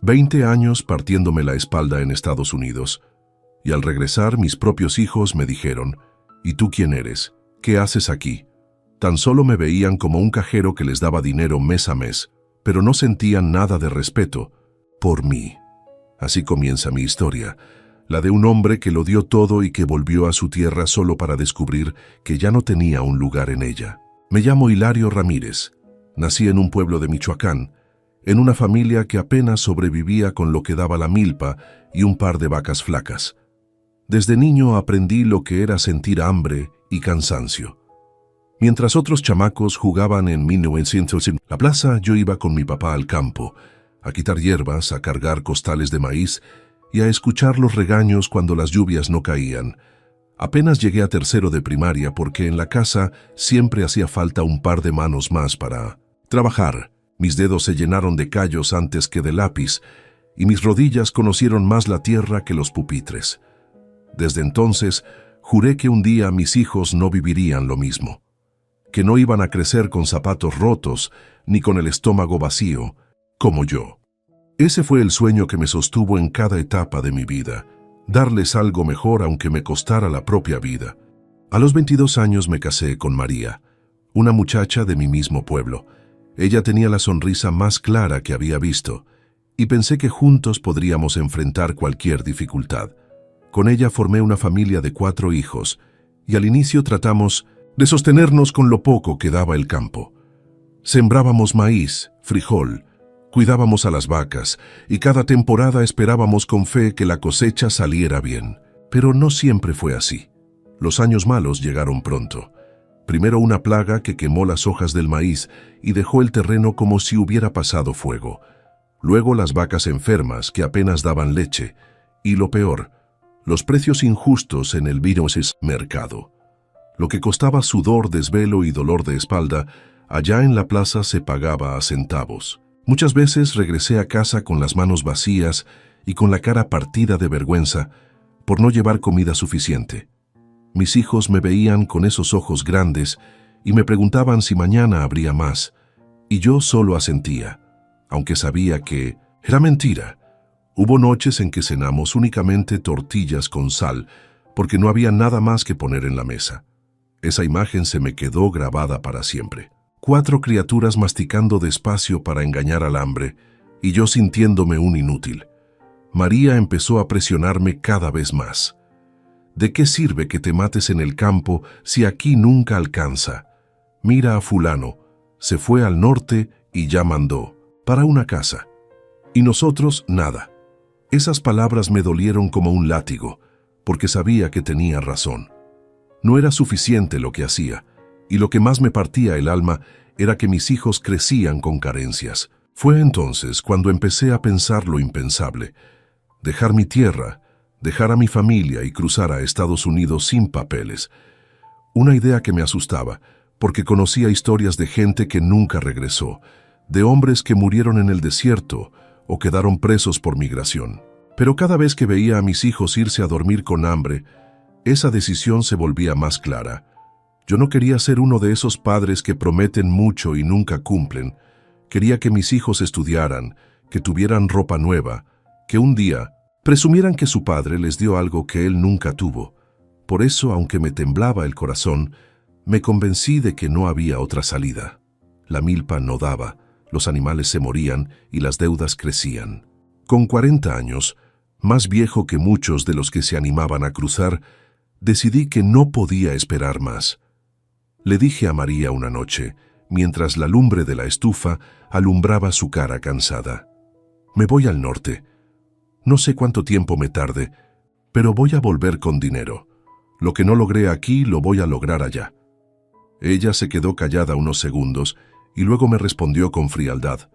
20 años partiéndome la espalda en Estados Unidos. Y al regresar, mis propios hijos me dijeron, ¿y tú quién eres? ¿Qué haces aquí? Tan solo me veían como un cajero que les daba dinero mes a mes, pero no sentían nada de respeto por mí. Así comienza mi historia, la de un hombre que lo dio todo y que volvió a su tierra solo para descubrir que ya no tenía un lugar en ella. Me llamo Hilario Ramírez. Nací en un pueblo de Michoacán, en una familia que apenas sobrevivía con lo que daba la milpa y un par de vacas flacas. Desde niño aprendí lo que era sentir hambre y cansancio. Mientras otros chamacos jugaban en 1900 en la plaza, yo iba con mi papá al campo, a quitar hierbas, a cargar costales de maíz y a escuchar los regaños cuando las lluvias no caían. Apenas llegué a tercero de primaria porque en la casa siempre hacía falta un par de manos más para trabajar. Mis dedos se llenaron de callos antes que de lápiz y mis rodillas conocieron más la tierra que los pupitres. Desde entonces, juré que un día mis hijos no vivirían lo mismo, que no iban a crecer con zapatos rotos ni con el estómago vacío, como yo. Ese fue el sueño que me sostuvo en cada etapa de mi vida, darles algo mejor aunque me costara la propia vida. A los 22 años me casé con María, una muchacha de mi mismo pueblo. Ella tenía la sonrisa más clara que había visto, y pensé que juntos podríamos enfrentar cualquier dificultad. Con ella formé una familia de 4 hijos, y al inicio tratamos de sostenernos con lo poco que daba el campo. Sembrábamos maíz, frijol, cuidábamos a las vacas, y cada temporada esperábamos con fe que la cosecha saliera bien. Pero no siempre fue así. Los años malos llegaron pronto. Primero una plaga que quemó las hojas del maíz y dejó el terreno como si hubiera pasado fuego. Luego las vacas enfermas que apenas daban leche. Y lo peor, los precios injustos en el mercado. Lo que costaba sudor, desvelo y dolor de espalda, allá en la plaza se pagaba a centavos. Muchas veces regresé a casa con las manos vacías y con la cara partida de vergüenza por no llevar comida suficiente. Mis hijos me veían con esos ojos grandes y me preguntaban si mañana habría más, y yo solo asentía, aunque sabía que era mentira. Hubo noches en que cenamos únicamente tortillas con sal, porque no había nada más que poner en la mesa. Esa imagen se me quedó grabada para siempre. 4 criaturas masticando despacio para engañar al hambre, y yo sintiéndome un inútil. María empezó a presionarme cada vez más. ¿De qué sirve que te mates en el campo si aquí nunca alcanza? Mira a fulano, se fue al norte y ya mandó para una casa. Y nosotros nada. Esas palabras me dolieron como un látigo, porque sabía que tenía razón. No era suficiente lo que hacía, y lo que más me partía el alma era que mis hijos crecían con carencias. Fue entonces cuando empecé a pensar lo impensable. Dejar mi tierra, dejar a mi familia y cruzar a Estados Unidos sin papeles. Una idea que me asustaba, porque conocía historias de gente que nunca regresó, de hombres que murieron en el desierto o quedaron presos por migración. Pero cada vez que veía a mis hijos irse a dormir con hambre, esa decisión se volvía más clara. Yo no quería ser uno de esos padres que prometen mucho y nunca cumplen. Quería que mis hijos estudiaran, que tuvieran ropa nueva, que un día presumieran que su padre les dio algo que él nunca tuvo. Por eso, aunque me temblaba el corazón, me convencí de que no había otra salida. La milpa no daba, los animales se morían y las deudas crecían. Con 40 años, más viejo que muchos de los que se animaban a cruzar, decidí que no podía esperar más. Le dije a María una noche, mientras la lumbre de la estufa alumbraba su cara cansada: me voy al norte. No sé cuánto tiempo me tarde, pero voy a volver con dinero. Lo que no logré aquí lo voy a lograr allá. Ella se quedó callada unos segundos y luego me respondió con frialdad: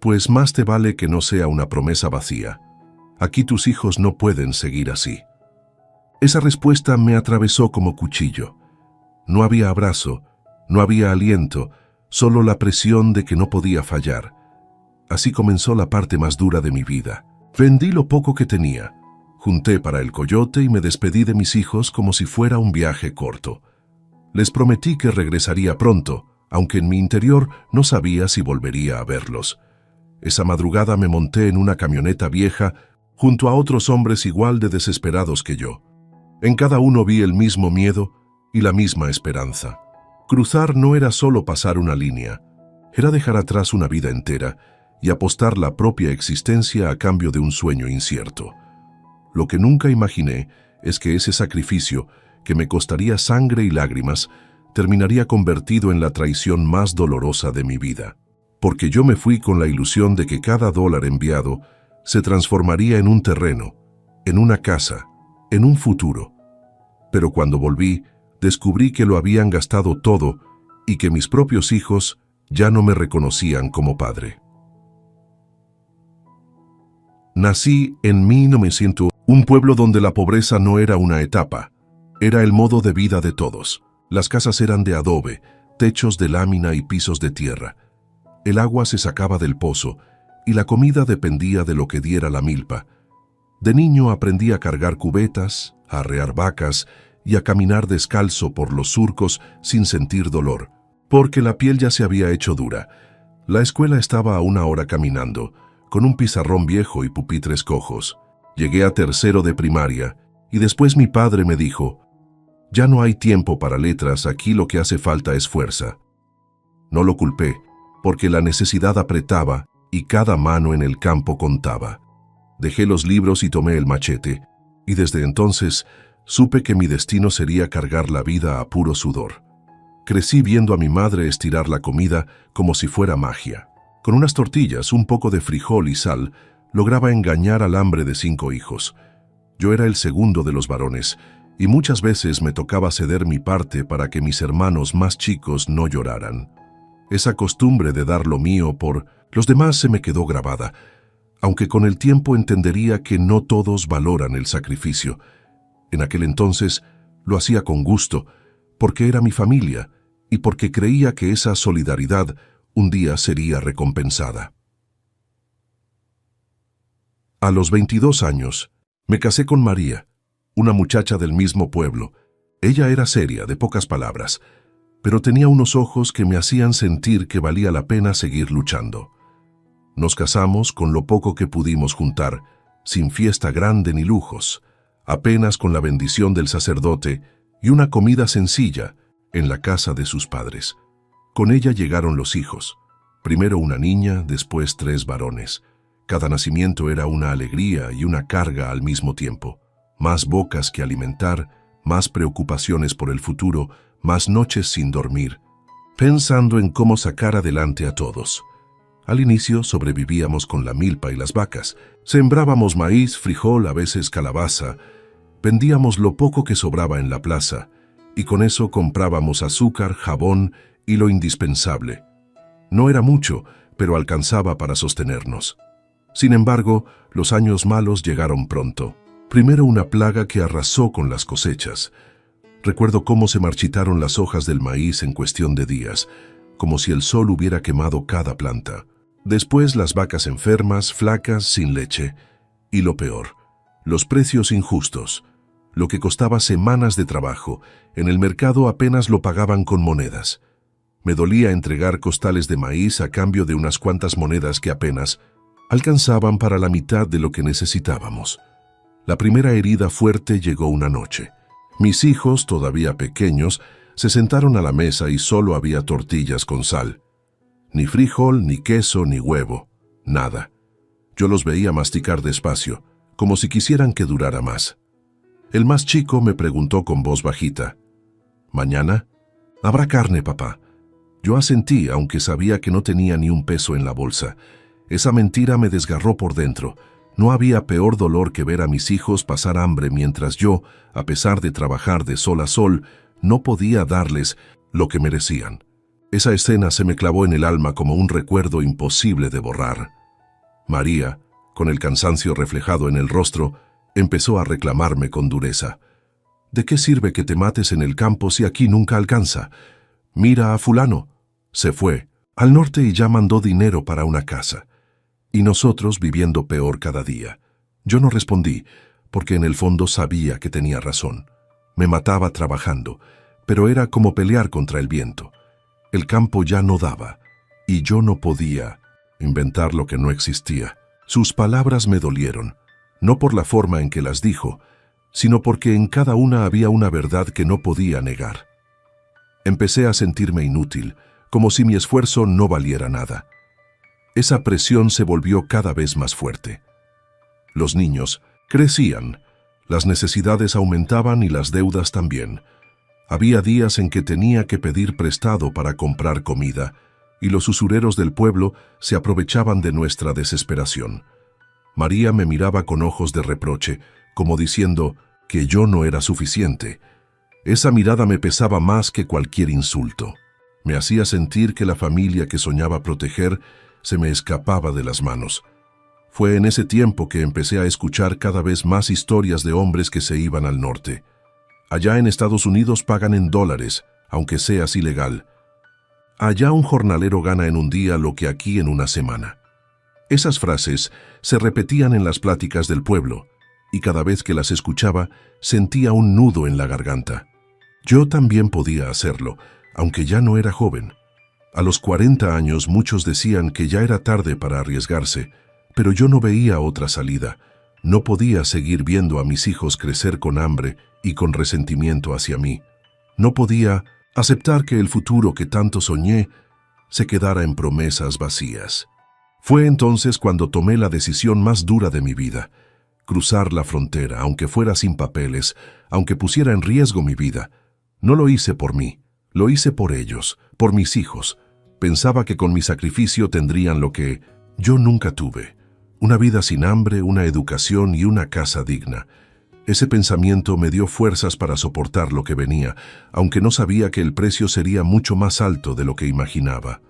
pues más te vale que no sea una promesa vacía. Aquí tus hijos no pueden seguir así. Esa respuesta me atravesó como cuchillo. No había abrazo, no había aliento, solo la presión de que no podía fallar. Así comenzó la parte más dura de mi vida. Vendí lo poco que tenía, junté para el coyote y me despedí de mis hijos como si fuera un viaje corto. Les prometí que regresaría pronto, aunque en mi interior no sabía si volvería a verlos. Esa madrugada me monté en una camioneta vieja junto a otros hombres igual de desesperados que yo. En cada uno vi el mismo miedo y la misma esperanza. Cruzar no era solo pasar una línea, era dejar atrás una vida entera y apostar la propia existencia a cambio de un sueño incierto. Lo que nunca imaginé es que ese sacrificio, que me costaría sangre y lágrimas, terminaría convertido en la traición más dolorosa de mi vida. Porque yo me fui con la ilusión de que cada dólar enviado se transformaría en un terreno, en una casa, en un futuro. Pero cuando volví, descubrí que lo habían gastado todo y que mis propios hijos ya no me reconocían como padre. Nací en 1900, un pueblo donde la pobreza no era una etapa, era el modo de vida de todos. Las casas eran de adobe, techos de lámina y pisos de tierra. El agua se sacaba del pozo y la comida dependía de lo que diera la milpa. De niño aprendí a cargar cubetas, a arrear vacas y a caminar descalzo por los surcos sin sentir dolor, porque la piel ya se había hecho dura. La escuela estaba a 1 hora caminando, con un pizarrón viejo y pupitres cojos. Llegué a 3º de primaria y después mi padre me dijo: «Ya no hay tiempo para letras, aquí lo que hace falta es fuerza». No lo culpé, porque la necesidad apretaba y cada mano en el campo contaba. Dejé los libros y tomé el machete, y desde entonces supe que mi destino sería cargar la vida a puro sudor. Crecí viendo a mi madre estirar la comida como si fuera magia. Con unas tortillas, un poco de frijol y sal, lograba engañar al hambre de 5 hijos. Yo era el segundo de los varones, y muchas veces me tocaba ceder mi parte para que mis hermanos más chicos no lloraran. Esa costumbre de dar lo mío por los demás se me quedó grabada, aunque con el tiempo entendería que no todos valoran el sacrificio. En aquel entonces lo hacía con gusto, porque era mi familia y porque creía que esa solidaridad un día sería recompensada. A los 22 años, me casé con María, una muchacha del mismo pueblo. Ella era seria, de pocas palabras, pero tenía unos ojos que me hacían sentir que valía la pena seguir luchando. Nos casamos con lo poco que pudimos juntar, sin fiesta grande ni lujos, apenas con la bendición del sacerdote y una comida sencilla en la casa de sus padres. Con ella llegaron los hijos, primero una niña, después 3 varones. Cada nacimiento era una alegría y una carga al mismo tiempo. Más bocas que alimentar, más preocupaciones por el futuro, más noches sin dormir, pensando en cómo sacar adelante a todos. Al inicio sobrevivíamos con la milpa y las vacas. Sembrábamos maíz, frijol, a veces calabaza. Vendíamos lo poco que sobraba en la plaza, y con eso comprábamos azúcar, jabón y lo indispensable. No era mucho, pero alcanzaba para sostenernos. Sin embargo, los años malos llegaron pronto. Primero una plaga que arrasó con las cosechas. Recuerdo cómo se marchitaron las hojas del maíz en cuestión de días, como si el sol hubiera quemado cada planta. Después las vacas enfermas, flacas, sin leche. Y lo peor, los precios injustos. Lo que costaba semanas de trabajo, en el mercado apenas lo pagaban con monedas. Me dolía entregar costales de maíz a cambio de unas cuantas monedas que apenas alcanzaban para la mitad de lo que necesitábamos. La primera herida fuerte llegó una noche. Mis hijos, todavía pequeños, se sentaron a la mesa y solo había tortillas con sal. Ni frijol, ni queso, ni huevo. Nada. Yo los veía masticar despacio, como si quisieran que durara más. El más chico me preguntó con voz bajita: «¿Mañana? ¿Habrá carne, papá?». Yo asentí, aunque sabía que no tenía ni un peso en la bolsa. Esa mentira me desgarró por dentro. No había peor dolor que ver a mis hijos pasar hambre mientras yo, a pesar de trabajar de sol a sol, no podía darles lo que merecían. Esa escena se me clavó en el alma como un recuerdo imposible de borrar. María, con el cansancio reflejado en el rostro, empezó a reclamarme con dureza: «¿De qué sirve que te mates en el campo si aquí nunca alcanza? Mira a fulano. Se fue al norte y ya mandó dinero para una casa. Y nosotros viviendo peor cada día». Yo no respondí, porque en el fondo sabía que tenía razón. Me mataba trabajando, pero era como pelear contra el viento. El campo ya no daba, y yo no podía inventar lo que no existía. Sus palabras me dolieron, no por la forma en que las dijo, sino porque en cada una había una verdad que no podía negar. Empecé a sentirme inútil, como si mi esfuerzo no valiera nada. Esa presión se volvió cada vez más fuerte. Los niños crecían, las necesidades aumentaban y las deudas también. Había días en que tenía que pedir prestado para comprar comida, y los usureros del pueblo se aprovechaban de nuestra desesperación. María me miraba con ojos de reproche, como diciendo que yo no era suficiente. Esa mirada me pesaba más que cualquier insulto. Me hacía sentir que la familia que soñaba proteger se me escapaba de las manos. Fue en ese tiempo que empecé a escuchar cada vez más historias de hombres que se iban al norte. Allá en Estados Unidos pagan en dólares, aunque seas ilegal. Allá un jornalero gana en un día lo que aquí en una semana. Esas frases se repetían en las pláticas del pueblo, y cada vez que las escuchaba sentía un nudo en la garganta. Yo también podía hacerlo, aunque ya no era joven. A los 40 años muchos decían que ya era tarde para arriesgarse, pero yo no veía otra salida. No podía seguir viendo a mis hijos crecer con hambre y con resentimiento hacia mí. No podía aceptar que el futuro que tanto soñé se quedara en promesas vacías. Fue entonces cuando tomé la decisión más dura de mi vida: cruzar la frontera, aunque fuera sin papeles, aunque pusiera en riesgo mi vida. No lo hice por mí, lo hice por ellos, por mis hijos. Pensaba que con mi sacrificio tendrían lo que yo nunca tuve: una vida sin hambre, una educación y una casa digna. Ese pensamiento me dio fuerzas para soportar lo que venía, aunque no sabía que el precio sería mucho más alto de lo que imaginaba.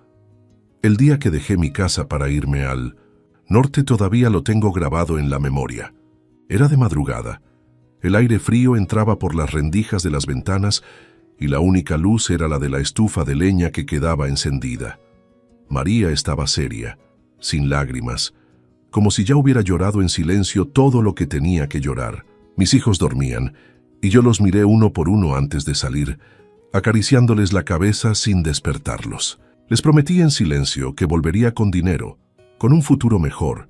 El día que dejé mi casa para irme al norte todavía lo tengo grabado en la memoria. Era de madrugada. El aire frío entraba por las rendijas de las ventanas y la única luz era la de la estufa de leña que quedaba encendida. María estaba seria, sin lágrimas, como si ya hubiera llorado en silencio todo lo que tenía que llorar. Mis hijos dormían, y yo los miré uno por uno antes de salir, acariciándoles la cabeza sin despertarlos. Les prometí en silencio que volvería con dinero, con un futuro mejor,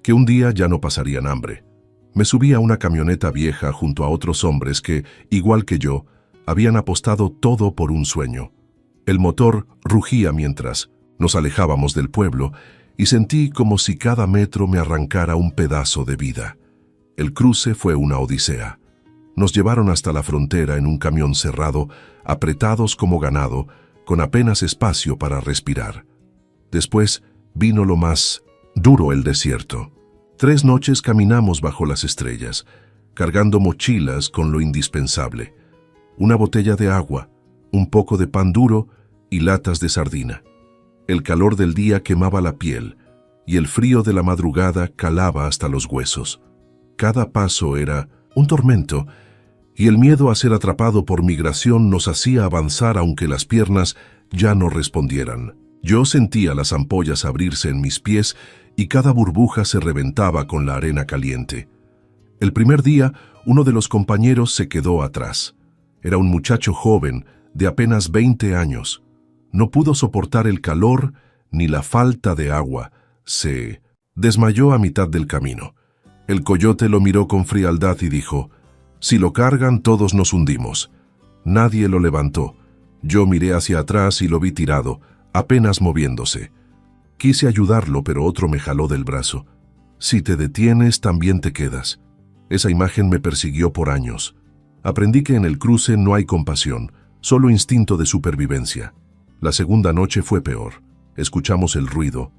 que un día ya no pasarían hambre. Me subí a una camioneta vieja junto a otros hombres que, igual que yo, habían apostado todo por un sueño. El motor rugía mientras nos alejábamos del pueblo, y sentí como si cada metro me arrancara un pedazo de vida. El cruce fue una odisea. Nos llevaron hasta la frontera en un camión cerrado, apretados como ganado, con apenas espacio para respirar. Después vino lo más duro: el desierto. 3 noches caminamos bajo las estrellas, cargando mochilas con lo indispensable: una botella de agua, un poco de pan duro y latas de sardina. El calor del día quemaba la piel y el frío de la madrugada calaba hasta los huesos. Cada paso era un tormento, y el miedo a ser atrapado por migración nos hacía avanzar aunque las piernas ya no respondieran. Yo sentía las ampollas abrirse en mis pies y cada burbuja se reventaba con la arena caliente. El primer día, uno de los compañeros se quedó atrás. Era un muchacho joven, de apenas 20 años. No pudo soportar el calor ni la falta de agua. Se desmayó a mitad del camino. El coyote lo miró con frialdad y dijo: «Si lo cargan, todos nos hundimos». Nadie lo levantó. Yo miré hacia atrás y lo vi tirado, apenas moviéndose. Quise ayudarlo, pero otro me jaló del brazo. «Si te detienes, también te quedas». Esa imagen me persiguió por años. Aprendí que en el cruce no hay compasión, solo instinto de supervivencia. La segunda noche fue peor. Escuchamos el ruido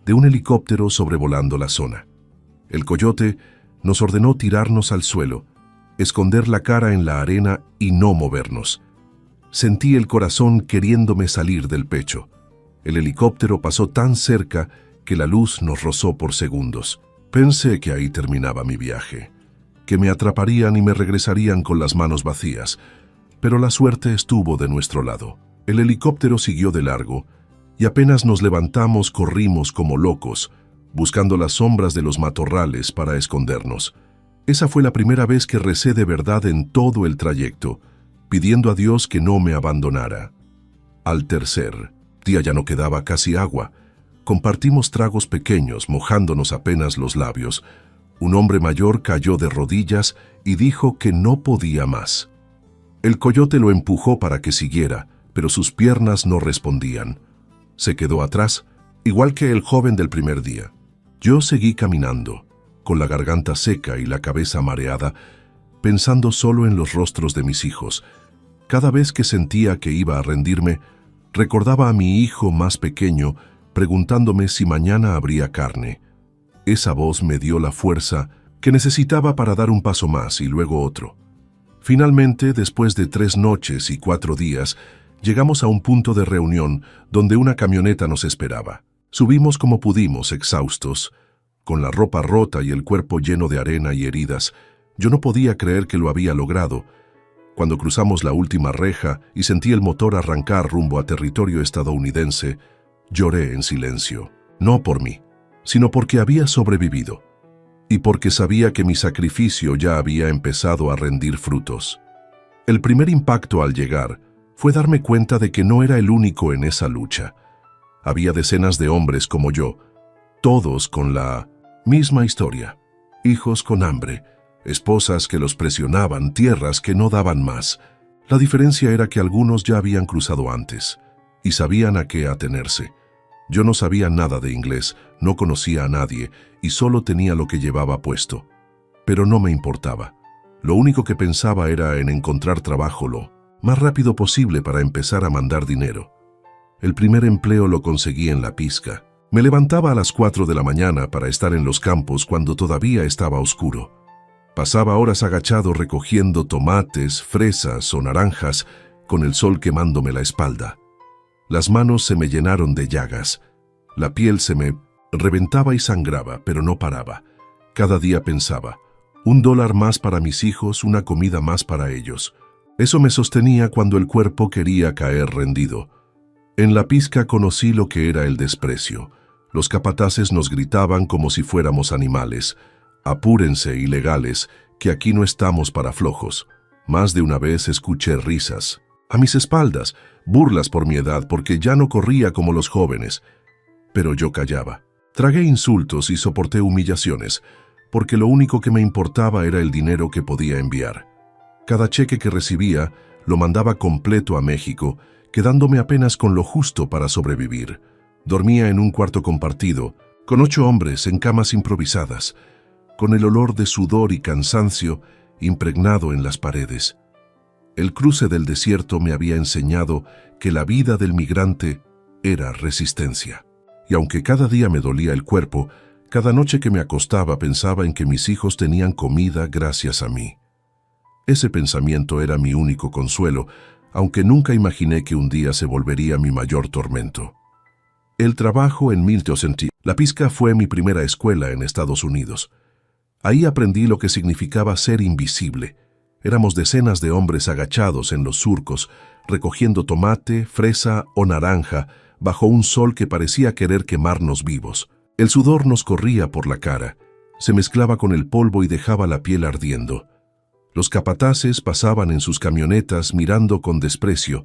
de un helicóptero sobrevolando la zona. El coyote nos ordenó tirarnos al suelo, esconder la cara en la arena y no movernos. Sentí el corazón queriéndome salir del pecho. El helicóptero pasó tan cerca que la luz nos rozó por segundos. Pensé que ahí terminaba mi viaje, que me atraparían y me regresarían con las manos vacías, pero la suerte estuvo de nuestro lado. El helicóptero siguió de largo, y apenas nos levantamos corrimos como locos, buscando las sombras de los matorrales para escondernos. Esa fue la primera vez que recé de verdad en todo el trayecto, pidiendo a Dios que no me abandonara. Al tercer día ya no quedaba casi agua. Compartimos tragos pequeños, mojándonos apenas los labios. Un hombre mayor cayó de rodillas y dijo que no podía más. El coyote lo empujó para que siguiera, pero sus piernas no respondían. Se quedó atrás, igual que el joven del primer día. Yo seguí caminando, con la garganta seca y la cabeza mareada, pensando solo en los rostros de mis hijos. Cada vez que sentía que iba a rendirme, recordaba a mi hijo más pequeño preguntándome si mañana habría carne. Esa voz me dio la fuerza que necesitaba para dar un paso más y luego otro. Finalmente, después de 3 noches y 4 días, llegamos a un punto de reunión donde una camioneta nos esperaba. Subimos como pudimos, exhaustos, con la ropa rota y el cuerpo lleno de arena y heridas. Yo no podía creer que lo había logrado. Cuando cruzamos la última reja y sentí el motor arrancar rumbo a territorio estadounidense, lloré en silencio, no por mí, sino porque había sobrevivido y porque sabía que mi sacrificio ya había empezado a rendir frutos. El primer impacto al llegar fue darme cuenta de que no era el único en esa lucha. Había decenas de hombres como yo, todos con la misma historia, hijos con hambre, esposas que los presionaban, tierras que no daban más. La diferencia era que algunos ya habían cruzado antes y sabían a qué atenerse. Yo no sabía nada de inglés, no conocía a nadie y solo tenía lo que llevaba puesto. Pero no me importaba. Lo único que pensaba era en encontrar trabajo lo más rápido posible para empezar a mandar dinero. El primer empleo lo conseguí en la pizca. Me levantaba a las 4 de la mañana para estar en los campos cuando todavía estaba oscuro. Pasaba horas agachado recogiendo tomates, fresas o naranjas con el sol quemándome la espalda. Las manos se me llenaron de llagas. La piel se me reventaba y sangraba, pero no paraba. Cada día pensaba, $1 más para mis hijos, una comida más para ellos. Eso me sostenía cuando el cuerpo quería caer rendido. En la pizca conocí lo que era el desprecio. Los capataces nos gritaban como si fuéramos animales. Apúrense, ilegales, que aquí no estamos para flojos. Más de una vez escuché risas. A mis espaldas, burlas por mi edad porque ya no corría como los jóvenes. Pero yo callaba. Tragué insultos y soporté humillaciones, porque lo único que me importaba era el dinero que podía enviar. Cada cheque que recibía lo mandaba completo a México, quedándome apenas con lo justo para sobrevivir. Dormía en un cuarto compartido, con 8 hombres en camas improvisadas, con el olor de sudor y cansancio impregnado en las paredes. El cruce del desierto me había enseñado que la vida del migrante era resistencia. Y aunque cada día me dolía el cuerpo, cada noche que me acostaba pensaba en que mis hijos tenían comida gracias a mí. Ese pensamiento era mi único consuelo, aunque nunca imaginé que un día se volvería mi mayor tormento. El trabajo en Milton. La pizca fue mi primera escuela en Estados Unidos. Ahí aprendí lo que significaba ser invisible. Éramos decenas de hombres agachados en los surcos, recogiendo tomate, fresa o naranja, bajo un sol que parecía querer quemarnos vivos. El sudor nos corría por la cara, se mezclaba con el polvo y dejaba la piel ardiendo. Los capataces pasaban en sus camionetas mirando con desprecio,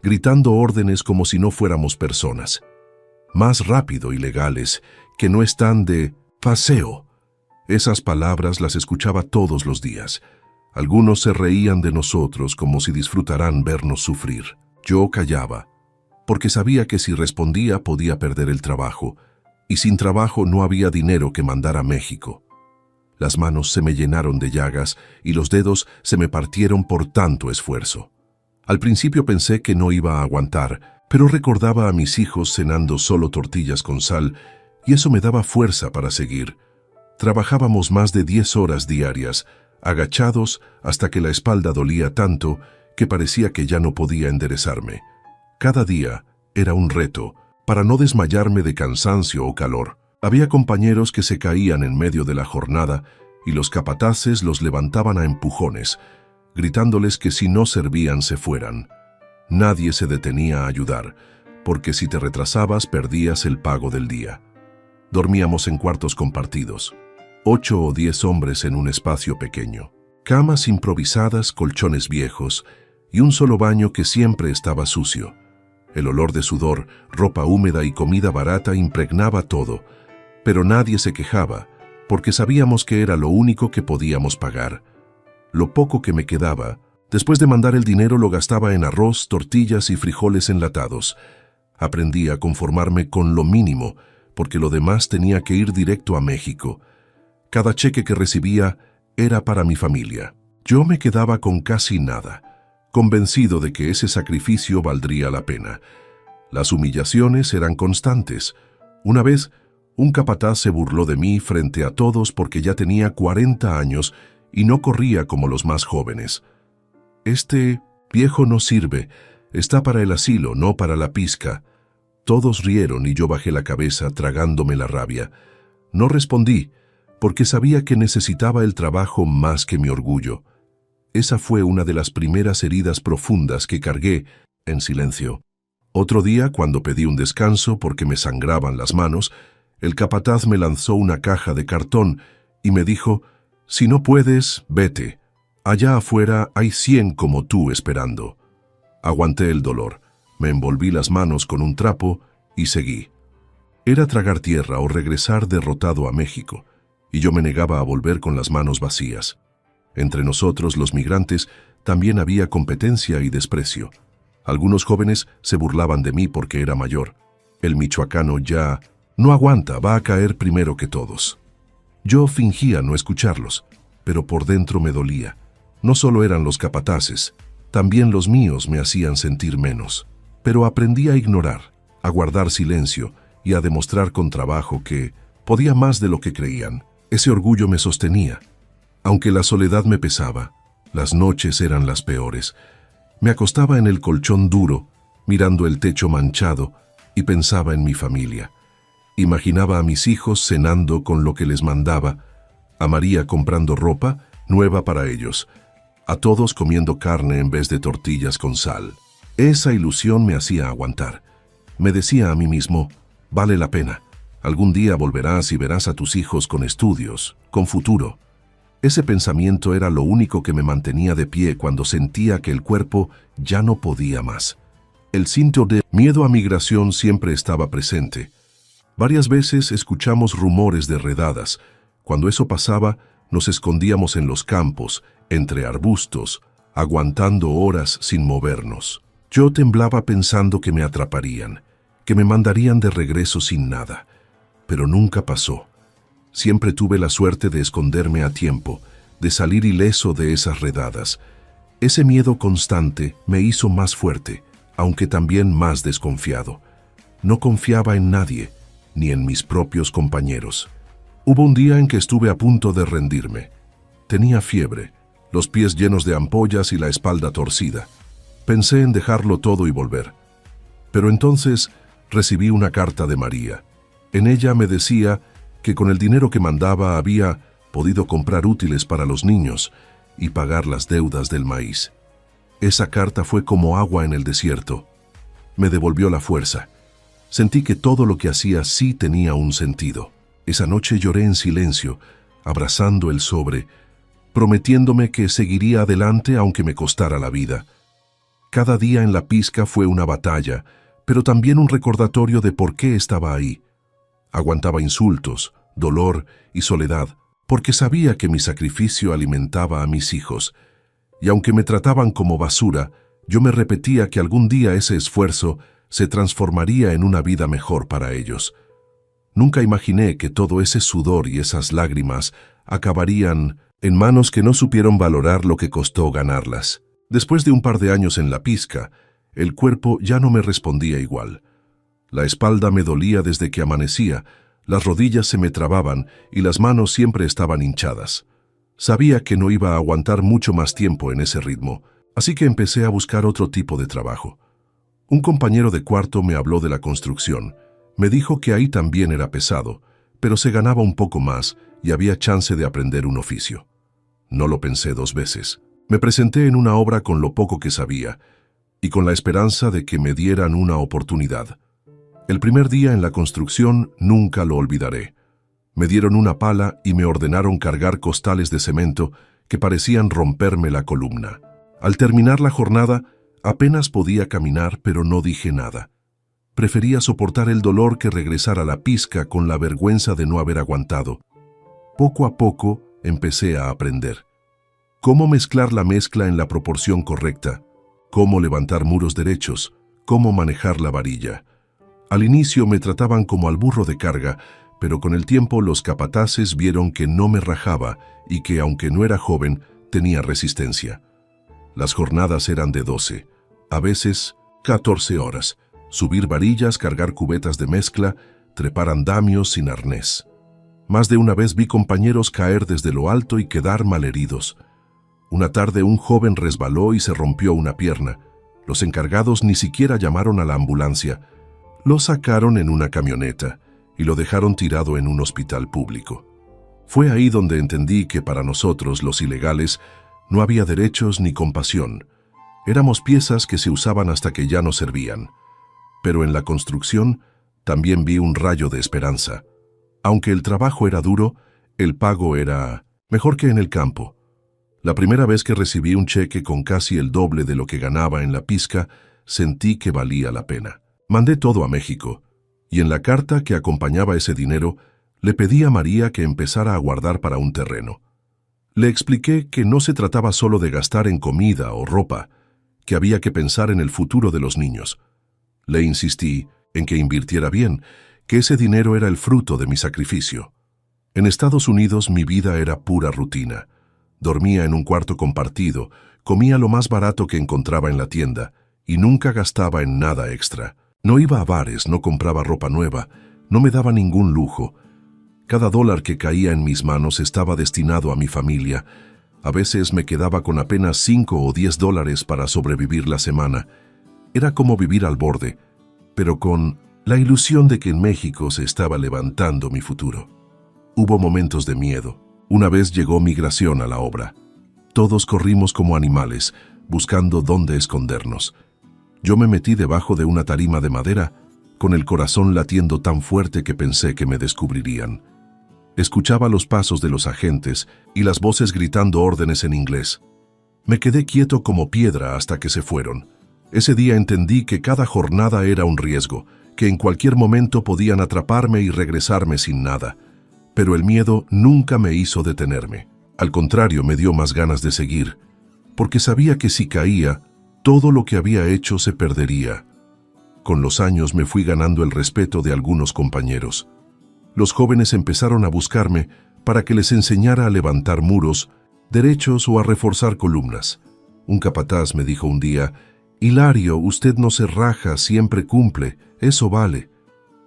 gritando órdenes como si no fuéramos personas. Más rápido, ilegales, que no están de paseo. Esas palabras las escuchaba todos los días. Algunos se reían de nosotros como si disfrutaran vernos sufrir. Yo callaba, porque sabía que si respondía podía perder el trabajo, y sin trabajo no había dinero que mandar a México. Las manos se me llenaron de llagas y los dedos se me partieron por tanto esfuerzo. Al principio pensé que no iba a aguantar, pero recordaba a mis hijos cenando solo tortillas con sal, y eso me daba fuerza para seguir. Trabajábamos más de 10 horas diarias, agachados hasta que la espalda dolía tanto que parecía que ya no podía enderezarme. Cada día era un reto para no desmayarme de cansancio o calor. Había compañeros que se caían en medio de la jornada y los capataces los levantaban a empujones, gritándoles que si no servían se fueran. Nadie se detenía a ayudar, porque si te retrasabas perdías el pago del día. Dormíamos en cuartos compartidos, 8 o 10 hombres en un espacio pequeño. Camas improvisadas, colchones viejos y un solo baño que siempre estaba sucio. El olor de sudor, ropa húmeda y comida barata impregnaba todo, pero nadie se quejaba, porque sabíamos que era lo único que podíamos pagar. Lo poco que me quedaba, después de mandar el dinero, lo gastaba en arroz, tortillas y frijoles enlatados. Aprendí a conformarme con lo mínimo, porque lo demás tenía que ir directo a México. Cada cheque que recibía era para mi familia. Yo me quedaba con casi nada, convencido de que ese sacrificio valdría la pena. Las humillaciones eran constantes. Una vez, un capataz se burló de mí frente a todos porque ya tenía 40 años y no corría como los más jóvenes. «Este viejo no sirve, está para el asilo, no para la pizca». Todos rieron y yo bajé la cabeza tragándome la rabia. No respondí, porque sabía que necesitaba el trabajo más que mi orgullo. Esa fue una de las primeras heridas profundas que cargué en silencio. Otro día, cuando pedí un descanso porque me sangraban las manos, el capataz me lanzó una caja de cartón y me dijo: «Si no puedes, vete. Allá afuera hay 100 como tú esperando». Aguanté el dolor, me envolví las manos con un trapo y seguí. Era tragar tierra o regresar derrotado a México, y yo me negaba a volver con las manos vacías. Entre nosotros, los migrantes, también había competencia y desprecio. Algunos jóvenes se burlaban de mí porque era mayor. El michoacano ya no aguanta, va a caer primero que todos. Yo fingía no escucharlos, pero por dentro me dolía. No solo eran los capataces, también los míos me hacían sentir menos. Pero aprendí a ignorar, a guardar silencio y a demostrar con trabajo que podía más de lo que creían. Ese orgullo me sostenía. Aunque la soledad me pesaba, las noches eran las peores. Me acostaba en el colchón duro, mirando el techo manchado, y pensaba en mi familia. Imaginaba a mis hijos cenando con lo que les mandaba, a María comprando ropa nueva para ellos, a todos comiendo carne en vez de tortillas con sal. Esa ilusión me hacía aguantar. Me decía a mí mismo: vale la pena. Algún día volverás y verás a tus hijos con estudios, con futuro. Ese pensamiento era lo único que me mantenía de pie cuando sentía que el cuerpo ya no podía más. El síntoma de miedo a migración siempre estaba presente. Varias veces escuchamos rumores de redadas. Cuando eso pasaba, nos escondíamos en los campos, entre arbustos, aguantando horas sin movernos. Yo temblaba pensando que me atraparían, que me mandarían de regreso sin nada. Pero nunca pasó. Siempre tuve la suerte de esconderme a tiempo, de salir ileso de esas redadas. Ese miedo constante me hizo más fuerte, aunque también más desconfiado. No confiaba en nadie, ni en mis propios compañeros. Hubo un día en que estuve a punto de rendirme. Tenía fiebre, los pies llenos de ampollas y la espalda torcida. Pensé en dejarlo todo y volver. Pero entonces recibí una carta de María. En ella me decía que con el dinero que mandaba había podido comprar útiles para los niños y pagar las deudas del maíz. Esa carta fue como agua en el desierto. Me devolvió la fuerza. Sentí que todo lo que hacía sí tenía un sentido. Esa noche lloré en silencio, abrazando el sobre, prometiéndome que seguiría adelante aunque me costara la vida. Cada día en la pizca fue una batalla, pero también un recordatorio de por qué estaba ahí. Aguantaba insultos, dolor y soledad, porque sabía que mi sacrificio alimentaba a mis hijos. Y aunque me trataban como basura, yo me repetía que algún día ese esfuerzo se transformaría en una vida mejor para ellos. Nunca imaginé que todo ese sudor y esas lágrimas acabarían en manos que no supieron valorar lo que costó ganarlas. Después de un par de años en la pizca, el cuerpo ya no me respondía igual. La espalda me dolía desde que amanecía, las rodillas se me trababan y las manos siempre estaban hinchadas. Sabía que no iba a aguantar mucho más tiempo en ese ritmo, así que empecé a buscar otro tipo de trabajo. Un compañero de cuarto me habló de la construcción. Me dijo que ahí también era pesado, pero se ganaba un poco más y había chance de aprender un oficio. No lo pensé dos veces. Me presenté en una obra con lo poco que sabía y con la esperanza de que me dieran una oportunidad. El primer día en la construcción nunca lo olvidaré. Me dieron una pala y me ordenaron cargar costales de cemento que parecían romperme la columna. Al terminar la jornada, Apenas podía caminar, pero no dije nada. Prefería soportar el dolor que regresar a la pizca con la vergüenza de no haber aguantado. Poco a poco empecé a aprender. Cómo mezclar la mezcla en la proporción correcta, cómo levantar muros derechos, cómo manejar la varilla. Al inicio me trataban como al burro de carga, pero con el tiempo los capataces vieron que no me rajaba y que, aunque no era joven, tenía resistencia. Las jornadas eran de 12, a veces 14 horas. Subir varillas, cargar cubetas de mezcla, trepar andamios sin arnés. Más de una vez vi compañeros caer desde lo alto y quedar malheridos. Una tarde un joven resbaló y se rompió una pierna. Los encargados ni siquiera llamaron a la ambulancia. Lo sacaron en una camioneta y lo dejaron tirado en un hospital público. Fue ahí donde entendí que para nosotros, los ilegales, no había derechos ni compasión. Éramos piezas que se usaban hasta que ya no servían. Pero en la construcción también vi un rayo de esperanza. Aunque el trabajo era duro, el pago era mejor que en el campo. La primera vez que recibí un cheque con casi el doble de lo que ganaba en la pizca, sentí que valía la pena. Mandé todo a México, y en la carta que acompañaba ese dinero, le pedí a María que empezara a guardar para un terreno. Le expliqué que no se trataba solo de gastar en comida o ropa, que había que pensar en el futuro de los niños. Le insistí en que invirtiera bien, que ese dinero era el fruto de mi sacrificio. En Estados Unidos mi vida era pura rutina. Dormía en un cuarto compartido, comía lo más barato que encontraba en la tienda y nunca gastaba en nada extra. No iba a bares, no compraba ropa nueva, no me daba ningún lujo. Cada dólar que caía en mis manos estaba destinado a mi familia. A veces me quedaba con apenas 5 o 10 dólares para sobrevivir la semana. Era como vivir al borde, pero con la ilusión de que en México se estaba levantando mi futuro. Hubo momentos de miedo. Una vez llegó migración a la obra. Todos corrimos como animales, buscando dónde escondernos. Yo me metí debajo de una tarima de madera, con el corazón latiendo tan fuerte que pensé que me descubrirían. Escuchaba los pasos de los agentes y las voces gritando órdenes en inglés. Me quedé quieto como piedra hasta que se fueron. Ese día entendí que cada jornada era un riesgo, que en cualquier momento podían atraparme y regresarme sin nada. Pero el miedo nunca me hizo detenerme. Al contrario, me dio más ganas de seguir, porque sabía que si caía, todo lo que había hecho se perdería. Con los años me fui ganando el respeto de algunos compañeros. Los jóvenes empezaron a buscarme para que les enseñara a levantar muros, derechos o a reforzar columnas. Un capataz me dijo un día: «Hilario, usted no se raja, siempre cumple, eso vale».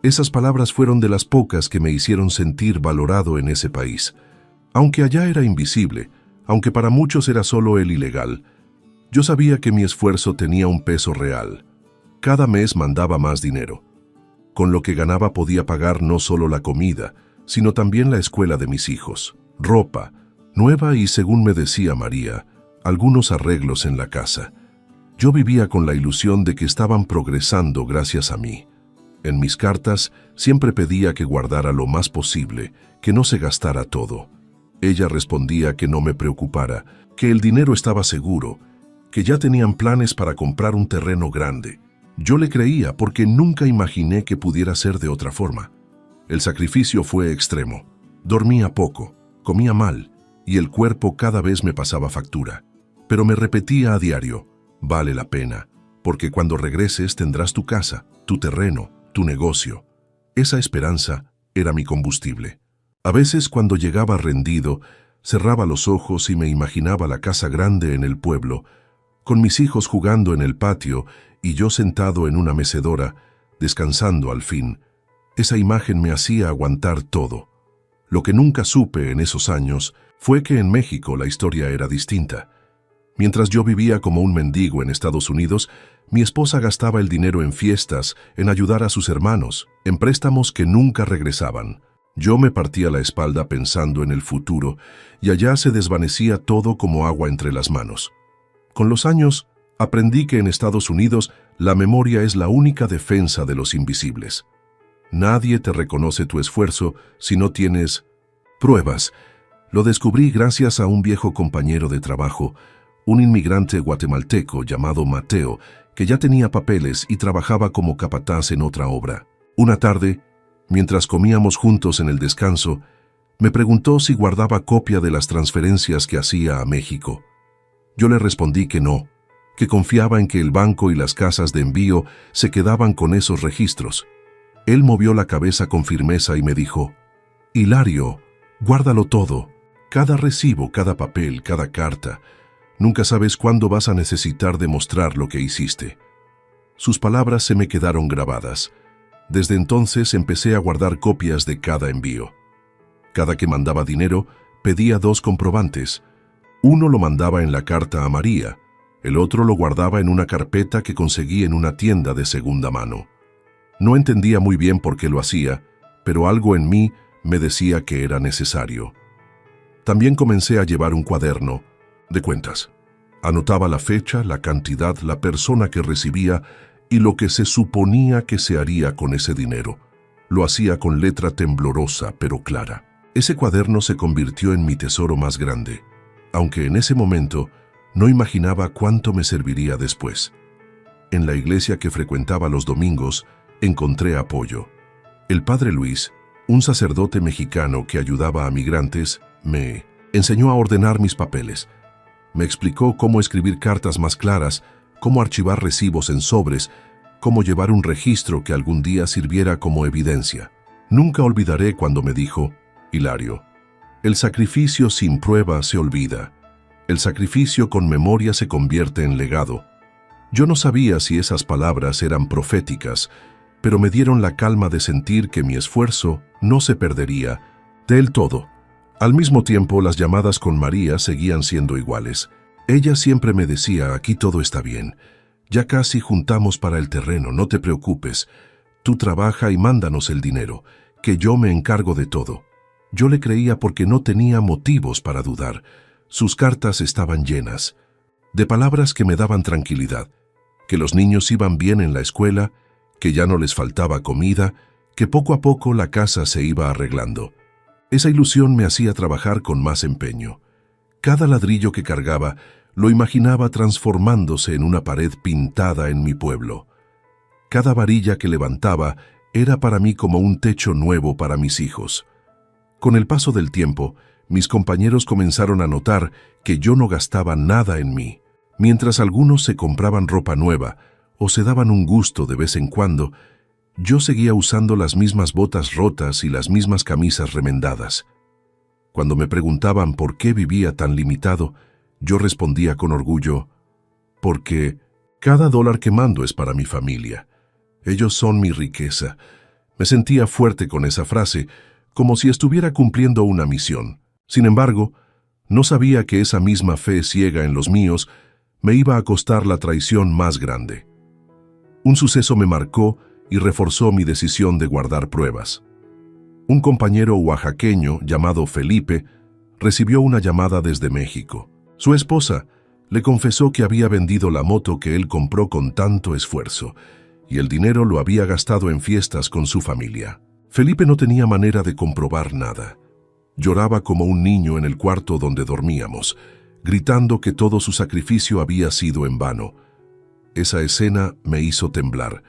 Esas palabras fueron de las pocas que me hicieron sentir valorado en ese país. Aunque allá era invisible, aunque para muchos era solo el ilegal, yo sabía que mi esfuerzo tenía un peso real. Cada mes mandaba más dinero. Con lo que ganaba podía pagar no solo la comida, sino también la escuela de mis hijos, ropa, nueva y, según me decía María, algunos arreglos en la casa. Yo vivía con la ilusión de que estaban progresando gracias a mí. En mis cartas siempre pedía que guardara lo más posible, que no se gastara todo. Ella respondía que no me preocupara, que el dinero estaba seguro, que ya tenían planes para comprar un terreno grande. Yo le creía porque nunca imaginé que pudiera ser de otra forma. El sacrificio fue extremo. Dormía poco, comía mal y el cuerpo cada vez me pasaba factura. Pero me repetía a diario: vale la pena, porque cuando regreses tendrás tu casa, tu terreno, tu negocio. Esa esperanza era mi combustible. A veces, cuando llegaba rendido, cerraba los ojos y me imaginaba la casa grande en el pueblo, con mis hijos jugando en el patio y yo sentado en una mecedora, descansando al fin. Esa imagen me hacía aguantar todo. Lo que nunca supe en esos años fue que en México la historia era distinta. Mientras yo vivía como un mendigo en Estados Unidos, mi esposa gastaba el dinero en fiestas, en ayudar a sus hermanos, en préstamos que nunca regresaban. Yo me partía la espalda pensando en el futuro, y allá se desvanecía todo como agua entre las manos. Con los años, aprendí que en Estados Unidos la memoria es la única defensa de los invisibles. Nadie te reconoce tu esfuerzo si no tienes pruebas. Lo descubrí gracias a un viejo compañero de trabajo, un inmigrante guatemalteco llamado Mateo, que ya tenía papeles y trabajaba como capataz en otra obra. Una tarde, mientras comíamos juntos en el descanso, me preguntó si guardaba copia de las transferencias que hacía a México. Yo le respondí que no, que confiaba en que el banco y las casas de envío se quedaban con esos registros. Él movió la cabeza con firmeza y me dijo: «Hilario, guárdalo todo, cada recibo, cada papel, cada carta. Nunca sabes cuándo vas a necesitar demostrar lo que hiciste». Sus palabras se me quedaron grabadas. Desde entonces empecé a guardar copias de cada envío. Cada que mandaba dinero, pedía 2 comprobantes. Uno lo mandaba en la carta a María, el otro lo guardaba en una carpeta que conseguí en una tienda de segunda mano. No entendía muy bien por qué lo hacía, pero algo en mí me decía que era necesario. También comencé a llevar un cuaderno de cuentas. Anotaba la fecha, la cantidad, la persona que recibía y lo que se suponía que se haría con ese dinero. Lo hacía con letra temblorosa pero clara. Ese cuaderno se convirtió en mi tesoro más grande, aunque en ese momento no imaginaba cuánto me serviría después. En la iglesia que frecuentaba los domingos, encontré apoyo. El padre Luis, un sacerdote mexicano que ayudaba a migrantes, me enseñó a ordenar mis papeles. Me explicó cómo escribir cartas más claras, cómo archivar recibos en sobres, cómo llevar un registro que algún día sirviera como evidencia. Nunca olvidaré cuando me dijo: «Hilario, el sacrificio sin prueba se olvida. El sacrificio con memoria se convierte en legado». Yo no sabía si esas palabras eran proféticas, pero me dieron la calma de sentir que mi esfuerzo no se perdería del todo. Al mismo tiempo, las llamadas con María seguían siendo iguales. Ella siempre me decía: «Aquí todo está bien. Ya casi juntamos para el terreno, no te preocupes. Tú trabaja y mándanos el dinero, que yo me encargo de todo». Yo le creía porque no tenía motivos para dudar. Sus cartas estaban llenas de palabras que me daban tranquilidad, que los niños iban bien en la escuela, que ya no les faltaba comida, que poco a poco la casa se iba arreglando. Esa ilusión me hacía trabajar con más empeño. Cada ladrillo que cargaba lo imaginaba transformándose en una pared pintada en mi pueblo. Cada varilla que levantaba era para mí como un techo nuevo para mis hijos. Con el paso del tiempo, mis compañeros comenzaron a notar que yo no gastaba nada en mí. Mientras algunos se compraban ropa nueva o se daban un gusto de vez en cuando, yo seguía usando las mismas botas rotas y las mismas camisas remendadas. Cuando me preguntaban por qué vivía tan limitado, yo respondía con orgullo: «Porque cada dólar que mando es para mi familia. Ellos son mi riqueza». Me sentía fuerte con esa frase, como si estuviera cumpliendo una misión. Sin embargo, no sabía que esa misma fe ciega en los míos me iba a costar la traición más grande. Un suceso me marcó y reforzó mi decisión de guardar pruebas. Un compañero oaxaqueño llamado Felipe recibió una llamada desde México. Su esposa le confesó que había vendido la moto que él compró con tanto esfuerzo y el dinero lo había gastado en fiestas con su familia. Felipe no tenía manera de comprobar nada. Lloraba como un niño en el cuarto donde dormíamos, gritando que todo su sacrificio había sido en vano. Esa escena me hizo temblar.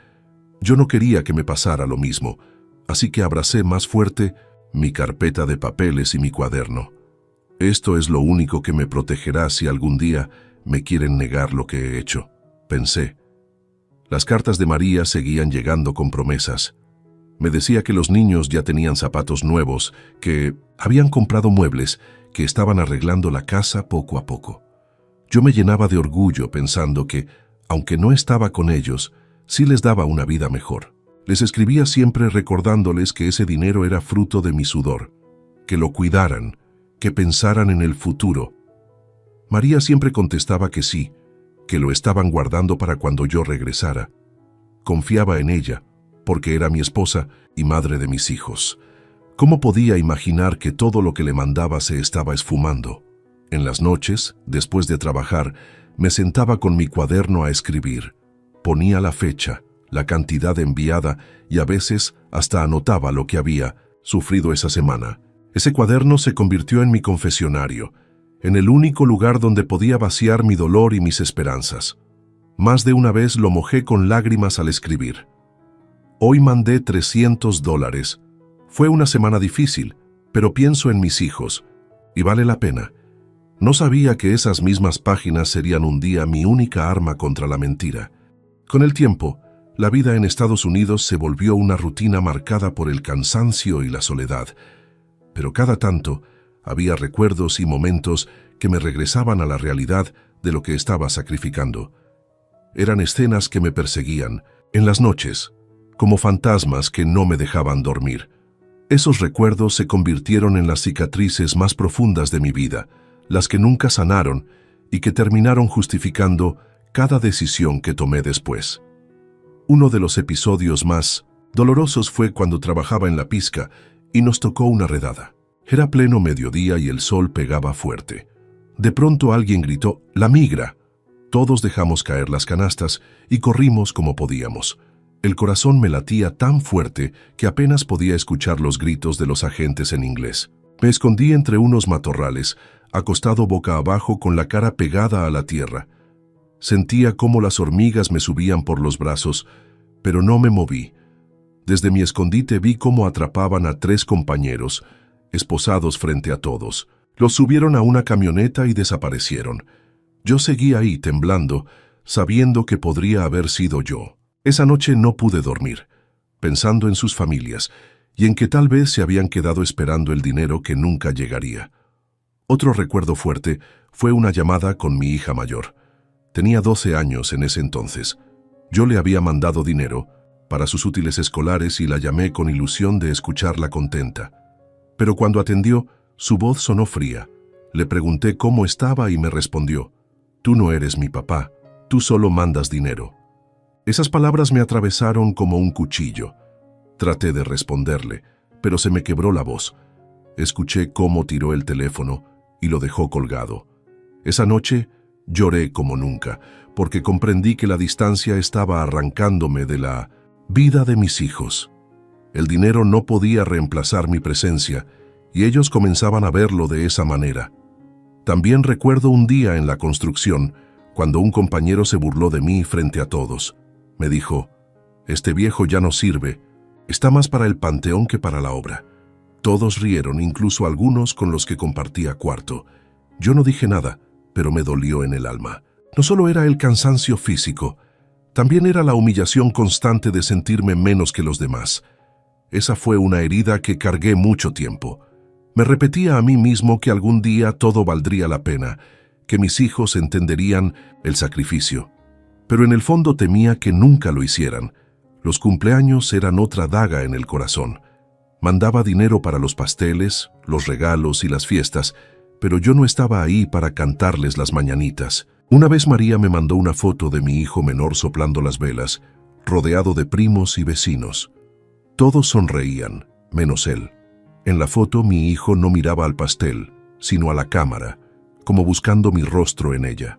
Yo no quería que me pasara lo mismo, así que abracé más fuerte mi carpeta de papeles y mi cuaderno. Esto es lo único que me protegerá si algún día me quieren negar lo que he hecho, pensé. Las cartas de María seguían llegando con promesas. Me decía que los niños ya tenían zapatos nuevos, que habían comprado muebles, que estaban arreglando la casa poco a poco. Yo me llenaba de orgullo pensando que, aunque no estaba con ellos, sí les daba una vida mejor. Les escribía siempre recordándoles que ese dinero era fruto de mi sudor, que lo cuidaran, que pensaran en el futuro. María siempre contestaba que sí, que lo estaban guardando para cuando yo regresara. Confiaba en ella, porque era mi esposa y madre de mis hijos. ¿Cómo podía imaginar que todo lo que le mandaba se estaba esfumando? En las noches, después de trabajar, me sentaba con mi cuaderno a escribir. Ponía la fecha, la cantidad enviada y a veces hasta anotaba lo que había sufrido esa semana. Ese cuaderno se convirtió en mi confesionario. en el único lugar donde podía vaciar mi dolor y mis esperanzas. Más de una vez lo mojé con lágrimas al escribir. Hoy mandé $300. Fue una semana difícil, pero pienso en mis hijos, y vale la pena. No sabía que esas mismas páginas serían un día mi única arma contra la mentira. Con el tiempo, la vida en Estados Unidos se volvió una rutina marcada por el cansancio y la soledad, pero cada tanto había recuerdos y momentos que me regresaban a la realidad de lo que estaba sacrificando. Eran escenas que me perseguían, en las noches, como fantasmas que no me dejaban dormir. Esos recuerdos se convirtieron en las cicatrices más profundas de mi vida, las que nunca sanaron y que terminaron justificando cada decisión que tomé después. Uno de los episodios más dolorosos fue cuando trabajaba en la pizca y nos tocó una redada. Era pleno mediodía y el sol pegaba fuerte. De pronto alguien gritó, ¡la migra! Todos dejamos caer las canastas y corrimos como podíamos. El corazón me latía tan fuerte que apenas podía escuchar los gritos de los agentes en inglés. Me escondí entre unos matorrales, acostado boca abajo con la cara pegada a la tierra. Sentía cómo las hormigas me subían por los brazos, pero no me moví. Desde mi escondite vi cómo atrapaban a 3 compañeros, esposados frente a todos. Los subieron a una camioneta y desaparecieron. Yo seguí ahí temblando, sabiendo que podría haber sido yo. Esa noche no pude dormir, pensando en sus familias y en que tal vez se habían quedado esperando el dinero que nunca llegaría. Otro recuerdo fuerte fue una llamada con mi hija mayor. Tenía 12 años en ese entonces. Yo le había mandado dinero para sus útiles escolares y la llamé con ilusión de escucharla contenta. Pero cuando atendió, su voz sonó fría. Le pregunté cómo estaba y me respondió, «Tú no eres mi papá, tú solo mandas dinero». Esas palabras me atravesaron como un cuchillo. Traté de responderle, pero se me quebró la voz. Escuché cómo tiró el teléfono y lo dejó colgado. Esa noche lloré como nunca, porque comprendí que la distancia estaba arrancándome de la vida de mis hijos. El dinero no podía reemplazar mi presencia, y ellos comenzaban a verlo de esa manera. También recuerdo un día en la construcción, cuando un compañero se burló de mí frente a todos. Me dijo, «Este viejo ya no sirve, está más para el panteón que para la obra». Todos rieron, incluso algunos con los que compartía cuarto. Yo no dije nada, pero me dolió en el alma. No solo era el cansancio físico, también era la humillación constante de sentirme menos que los demás. Esa fue una herida que cargué mucho tiempo. Me repetía a mí mismo que algún día todo valdría la pena, que mis hijos entenderían el sacrificio. Pero en el fondo temía que nunca lo hicieran. Los cumpleaños eran otra daga en el corazón. Mandaba dinero para los pasteles, los regalos y las fiestas, pero yo no estaba ahí para cantarles las mañanitas. Una vez María me mandó una foto de mi hijo menor soplando las velas, rodeado de primos y vecinos. Todos sonreían, menos él. En la foto mi hijo no miraba al pastel, sino a la cámara, como buscando mi rostro en ella.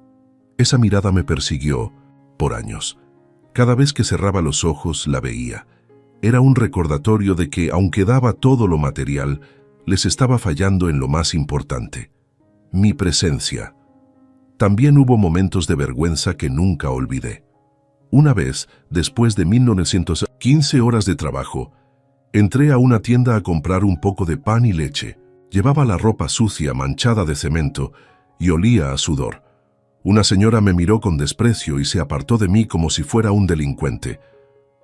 Esa mirada me persiguió por años. Cada vez que cerraba los ojos la veía. Era un recordatorio de que, aunque daba todo lo material, les estaba fallando en lo más importante: mi presencia. También hubo momentos de vergüenza que nunca olvidé. Una vez, después de 1915 horas de trabajo, entré a una tienda a comprar un poco de pan y leche. Llevaba la ropa sucia, manchada de cemento, y olía a sudor. Una señora me miró con desprecio y se apartó de mí como si fuera un delincuente.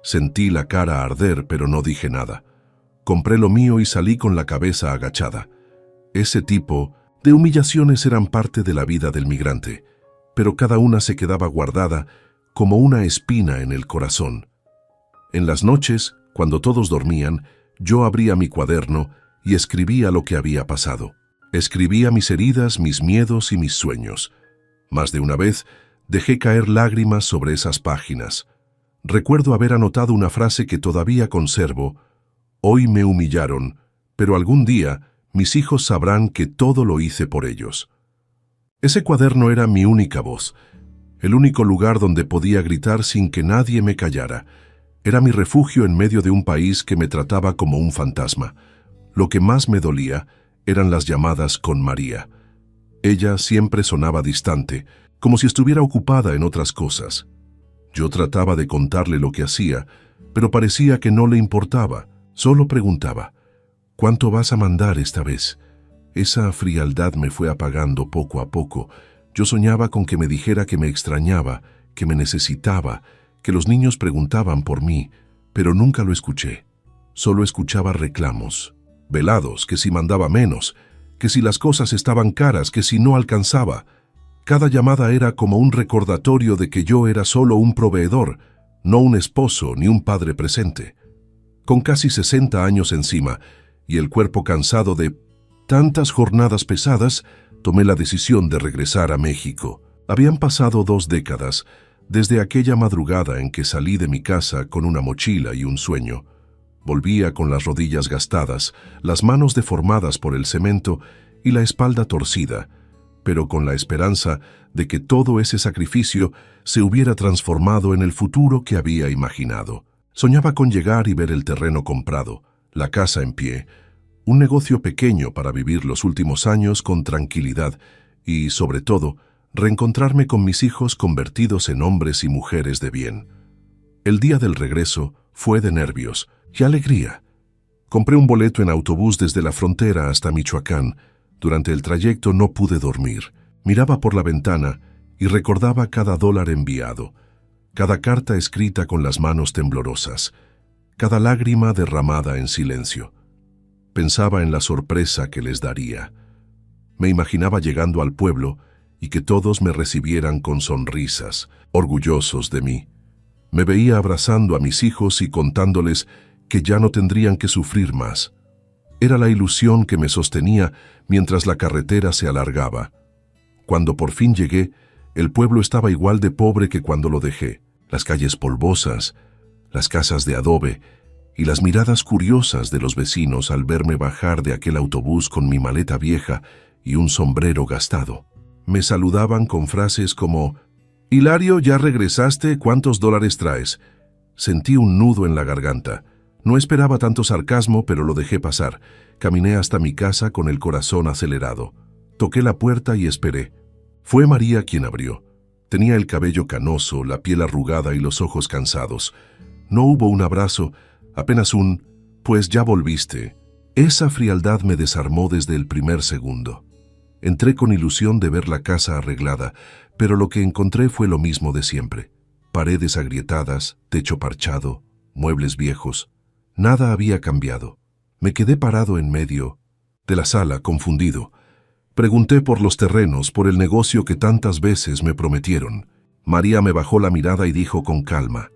Sentí la cara arder, pero no dije nada. Compré lo mío y salí con la cabeza agachada. Ese tipo de humillaciones eran parte de la vida del migrante, pero cada una se quedaba guardada como una espina en el corazón. En las noches, cuando todos dormían, yo abría mi cuaderno y escribía lo que había pasado. Escribía mis heridas, mis miedos y mis sueños. Más de una vez dejé caer lágrimas sobre esas páginas. Recuerdo haber anotado una frase que todavía conservo: «Hoy me humillaron, pero algún día mis hijos sabrán que todo lo hice por ellos». Ese cuaderno era mi única voz, el único lugar donde podía gritar sin que nadie me callara. Era mi refugio en medio de un país que me trataba como un fantasma. Lo que más me dolía eran las llamadas con María. Ella siempre sonaba distante, como si estuviera ocupada en otras cosas. Yo trataba de contarle lo que hacía, pero parecía que no le importaba. Solo preguntaba, ¿cuánto vas a mandar esta vez? Esa frialdad me fue apagando poco a poco. Yo soñaba con que me dijera que me extrañaba, que me necesitaba, que los niños preguntaban por mí, pero nunca lo escuché. Solo escuchaba reclamos, velados, que si mandaba menos, que si las cosas estaban caras, que si no alcanzaba. Cada llamada era como un recordatorio de que yo era solo un proveedor, no un esposo ni un padre presente. Con casi 60 años encima y el cuerpo cansado de tantas jornadas pesadas, tomé la decisión de regresar a México. Habían pasado 2 décadas desde aquella madrugada en que salí de mi casa con una mochila y un sueño. Volvía con las rodillas gastadas, las manos deformadas por el cemento y la espalda torcida, pero con la esperanza de que todo ese sacrificio se hubiera transformado en el futuro que había imaginado. Soñaba con llegar y ver el terreno comprado, la casa en pie, un negocio pequeño para vivir los últimos años con tranquilidad y, sobre todo, reencontrarme con mis hijos convertidos en hombres y mujeres de bien. El día del regreso fue de nervios y alegría. Compré un boleto en autobús desde la frontera hasta Michoacán. Durante el trayecto no pude dormir. Miraba por la ventana y recordaba cada dólar enviado, cada carta escrita con las manos temblorosas, cada lágrima derramada en silencio. Pensaba en la sorpresa que les daría. Me imaginaba llegando al pueblo y que todos me recibieran con sonrisas, orgullosos de mí. Me veía abrazando a mis hijos y contándoles que ya no tendrían que sufrir más. Era la ilusión que me sostenía mientras la carretera se alargaba. Cuando por fin llegué, el pueblo estaba igual de pobre que cuando lo dejé. Las calles polvosas, las casas de adobe y las miradas curiosas de los vecinos al verme bajar de aquel autobús con mi maleta vieja y un sombrero gastado. Me saludaban con frases como: «Hilario, ¿ya regresaste? ¿Cuántos dólares traes?». Sentí un nudo en la garganta. No esperaba tanto sarcasmo, pero lo dejé pasar. Caminé hasta mi casa con el corazón acelerado. Toqué la puerta y esperé. Fue María quien abrió. Tenía el cabello canoso, la piel arrugada y los ojos cansados. No hubo un abrazo, apenas un «pues ya volviste». Esa frialdad me desarmó desde el primer segundo. Entré con ilusión de ver la casa arreglada, pero lo que encontré fue lo mismo de siempre. Paredes agrietadas, techo parchado, muebles viejos. Nada había cambiado. Me quedé parado en medio de la sala, confundido. Pregunté por los terrenos, por el negocio que tantas veces me prometieron. María me bajó la mirada y dijo con calma: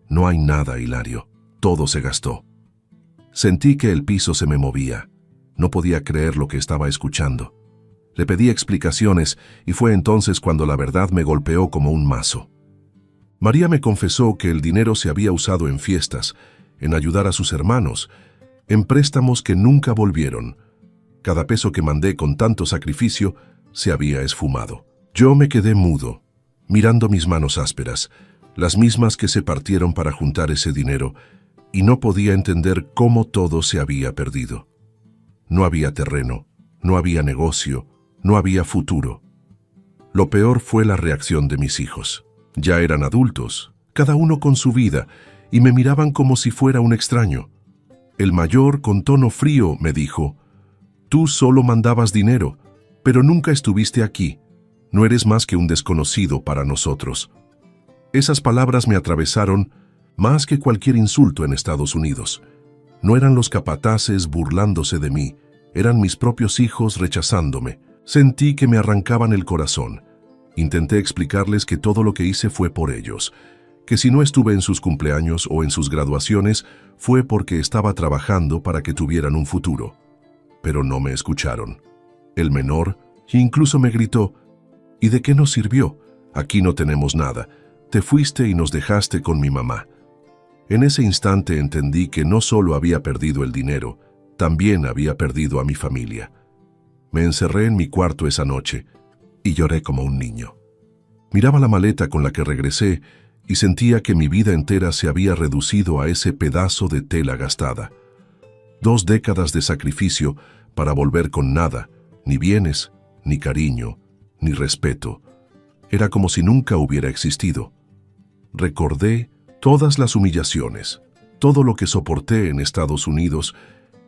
«No hay nada, Hilario. Todo se gastó». Sentí que el piso se me movía. No podía creer lo que estaba escuchando. Le pedí explicaciones y fue entonces cuando la verdad me golpeó como un mazo. María me confesó que el dinero se había usado en fiestas, en ayudar a sus hermanos, en préstamos que nunca volvieron. Cada peso que mandé con tanto sacrificio se había esfumado. Yo me quedé mudo, mirando mis manos ásperas, las mismas que se partieron para juntar ese dinero, y no podía entender cómo todo se había perdido. No había terreno, no había negocio, no había futuro. Lo peor fue la reacción de mis hijos. Ya eran adultos, cada uno con su vida, y me miraban como si fuera un extraño. El mayor, con tono frío, me dijo: «Tú solo mandabas dinero, pero nunca estuviste aquí. No eres más que un desconocido para nosotros». Esas palabras me atravesaron más que cualquier insulto en Estados Unidos. No eran los capataces burlándose de mí, eran mis propios hijos rechazándome. Sentí que me arrancaban el corazón. Intenté explicarles que todo lo que hice fue por ellos, que si no estuve en sus cumpleaños o en sus graduaciones fue porque estaba trabajando para que tuvieran un futuro. Pero no me escucharon. El menor incluso me gritó: «¿Y de qué nos sirvió? Aquí no tenemos nada. Te fuiste y nos dejaste con mi mamá». En ese instante entendí que no solo había perdido el dinero, también había perdido a mi familia. Me encerré en mi cuarto esa noche y lloré como un niño. Miraba la maleta con la que regresé y sentía que mi vida entera se había reducido a ese pedazo de tela gastada. 2 décadas de sacrificio para volver con nada, ni bienes, ni cariño, ni respeto. Era como si nunca hubiera existido. Recordé todas las humillaciones, todo lo que soporté en Estados Unidos,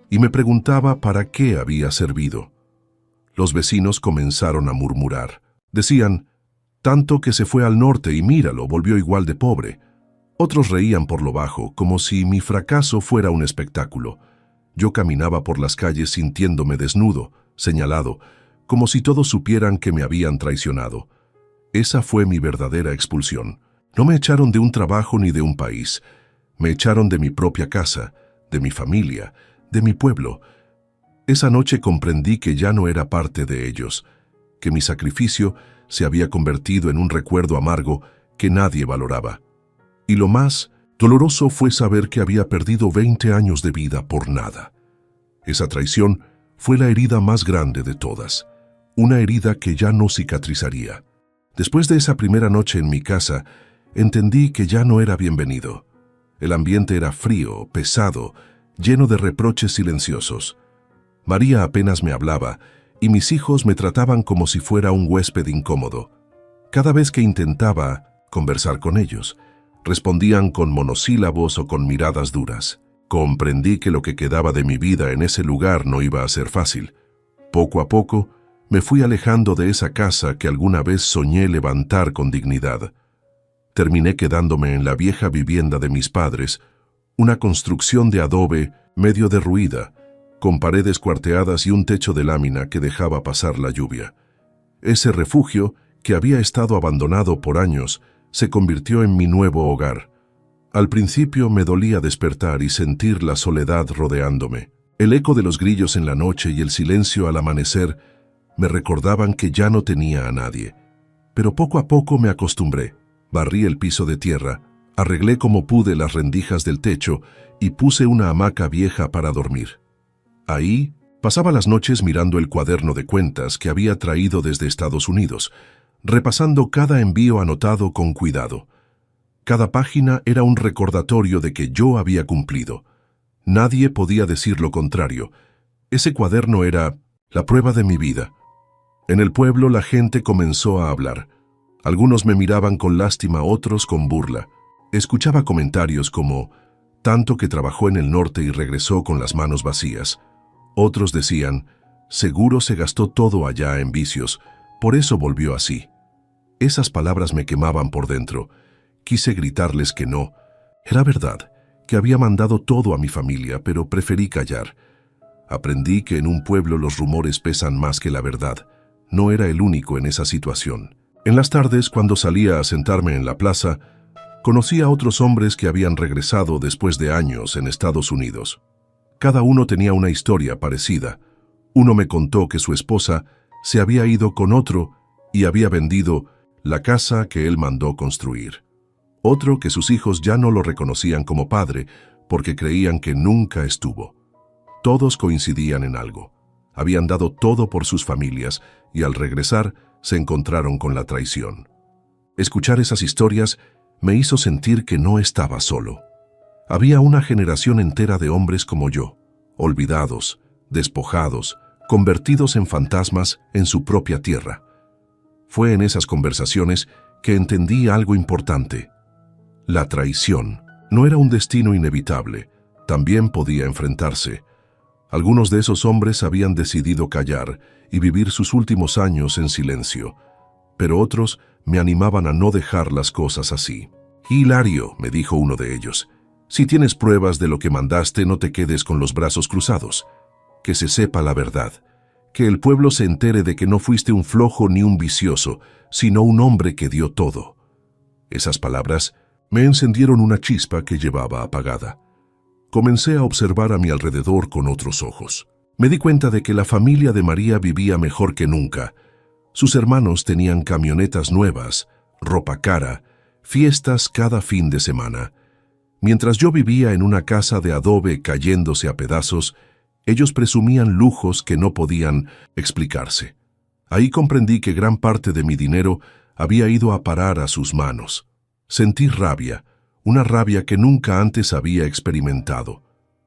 y me preguntaba para qué había servido. Los vecinos comenzaron a murmurar. Decían, tanto que se fue al norte y míralo, volvió igual de pobre. Otros reían por lo bajo, como si mi fracaso fuera un espectáculo. Yo caminaba por las calles sintiéndome desnudo, señalado, como si todos supieran que me habían traicionado. Esa fue mi verdadera expulsión. No me echaron de un trabajo ni de un país. Me echaron de mi propia casa, de mi familia, de mi pueblo. Esa noche comprendí que ya no era parte de ellos, que mi sacrificio se había convertido en un recuerdo amargo que nadie valoraba. Y lo más doloroso fue saber que había perdido 20 años de vida por nada. Esa traición fue la herida más grande de todas, una herida que ya no cicatrizaría. Después de esa primera noche en mi casa, entendí que ya no era bienvenido. El ambiente era frío, pesado, lleno de reproches silenciosos. María apenas me hablaba, y mis hijos me trataban como si fuera un huésped incómodo. Cada vez que intentaba conversar con ellos, respondían con monosílabos o con miradas duras. Comprendí que lo que quedaba de mi vida en ese lugar no iba a ser fácil. Poco a poco, me fui alejando de esa casa que alguna vez soñé levantar con dignidad. Terminé quedándome en la vieja vivienda de mis padres, una construcción de adobe medio derruida, con paredes cuarteadas y un techo de lámina que dejaba pasar la lluvia. Ese refugio, que había estado abandonado por años, se convirtió en mi nuevo hogar. Al principio me dolía despertar y sentir la soledad rodeándome. El eco de los grillos en la noche y el silencio al amanecer me recordaban que ya no tenía a nadie. Pero poco a poco me acostumbré. Barrí el piso de tierra, arreglé como pude las rendijas del techo y puse una hamaca vieja para dormir. Ahí pasaba las noches mirando el cuaderno de cuentas que había traído desde Estados Unidos, repasando cada envío anotado con cuidado. Cada página era un recordatorio de que yo había cumplido. Nadie podía decir lo contrario. Ese cuaderno era la prueba de mi vida. En el pueblo la gente comenzó a hablar. Algunos me miraban con lástima, otros con burla. Escuchaba comentarios como, tanto que trabajó en el norte y regresó con las manos vacías. Otros decían, seguro se gastó todo allá en vicios, por eso volvió así. Esas palabras me quemaban por dentro. Quise gritarles que no. Era verdad, que había mandado todo a mi familia, pero preferí callar. Aprendí que en un pueblo los rumores pesan más que la verdad. No era el único en esa situación. En las tardes, cuando salía a sentarme en la plaza, conocí a otros hombres que habían regresado después de años en Estados Unidos. Cada uno tenía una historia parecida. Uno me contó que su esposa se había ido con otro y había vendido la casa que él mandó construir. Otro que sus hijos ya no lo reconocían como padre porque creían que nunca estuvo. Todos coincidían en algo. Habían dado todo por sus familias y al regresar se encontraron con la traición. Escuchar esas historias me hizo sentir que no estaba solo. Había una generación entera de hombres como yo, olvidados, despojados, convertidos en fantasmas en su propia tierra. Fue en esas conversaciones que entendí algo importante. La traición no era un destino inevitable, también podía enfrentarse. Algunos de esos hombres habían decidido callar y vivir sus últimos años en silencio, pero otros me animaban a no dejar las cosas así. Hilario, me dijo uno de ellos, si tienes pruebas de lo que mandaste, no te quedes con los brazos cruzados. Que se sepa la verdad, que el pueblo se entere de que no fuiste un flojo ni un vicioso, sino un hombre que dio todo. Esas palabras me encendieron una chispa que llevaba apagada. Comencé a observar a mi alrededor con otros ojos. Me di cuenta de que la familia de María vivía mejor que nunca. Sus hermanos tenían camionetas nuevas, ropa cara, fiestas cada fin de semana. Mientras yo vivía en una casa de adobe cayéndose a pedazos, ellos presumían lujos que no podían explicarse. Ahí comprendí que gran parte de mi dinero había ido a parar a sus manos. Sentí rabia, una rabia que nunca antes había experimentado.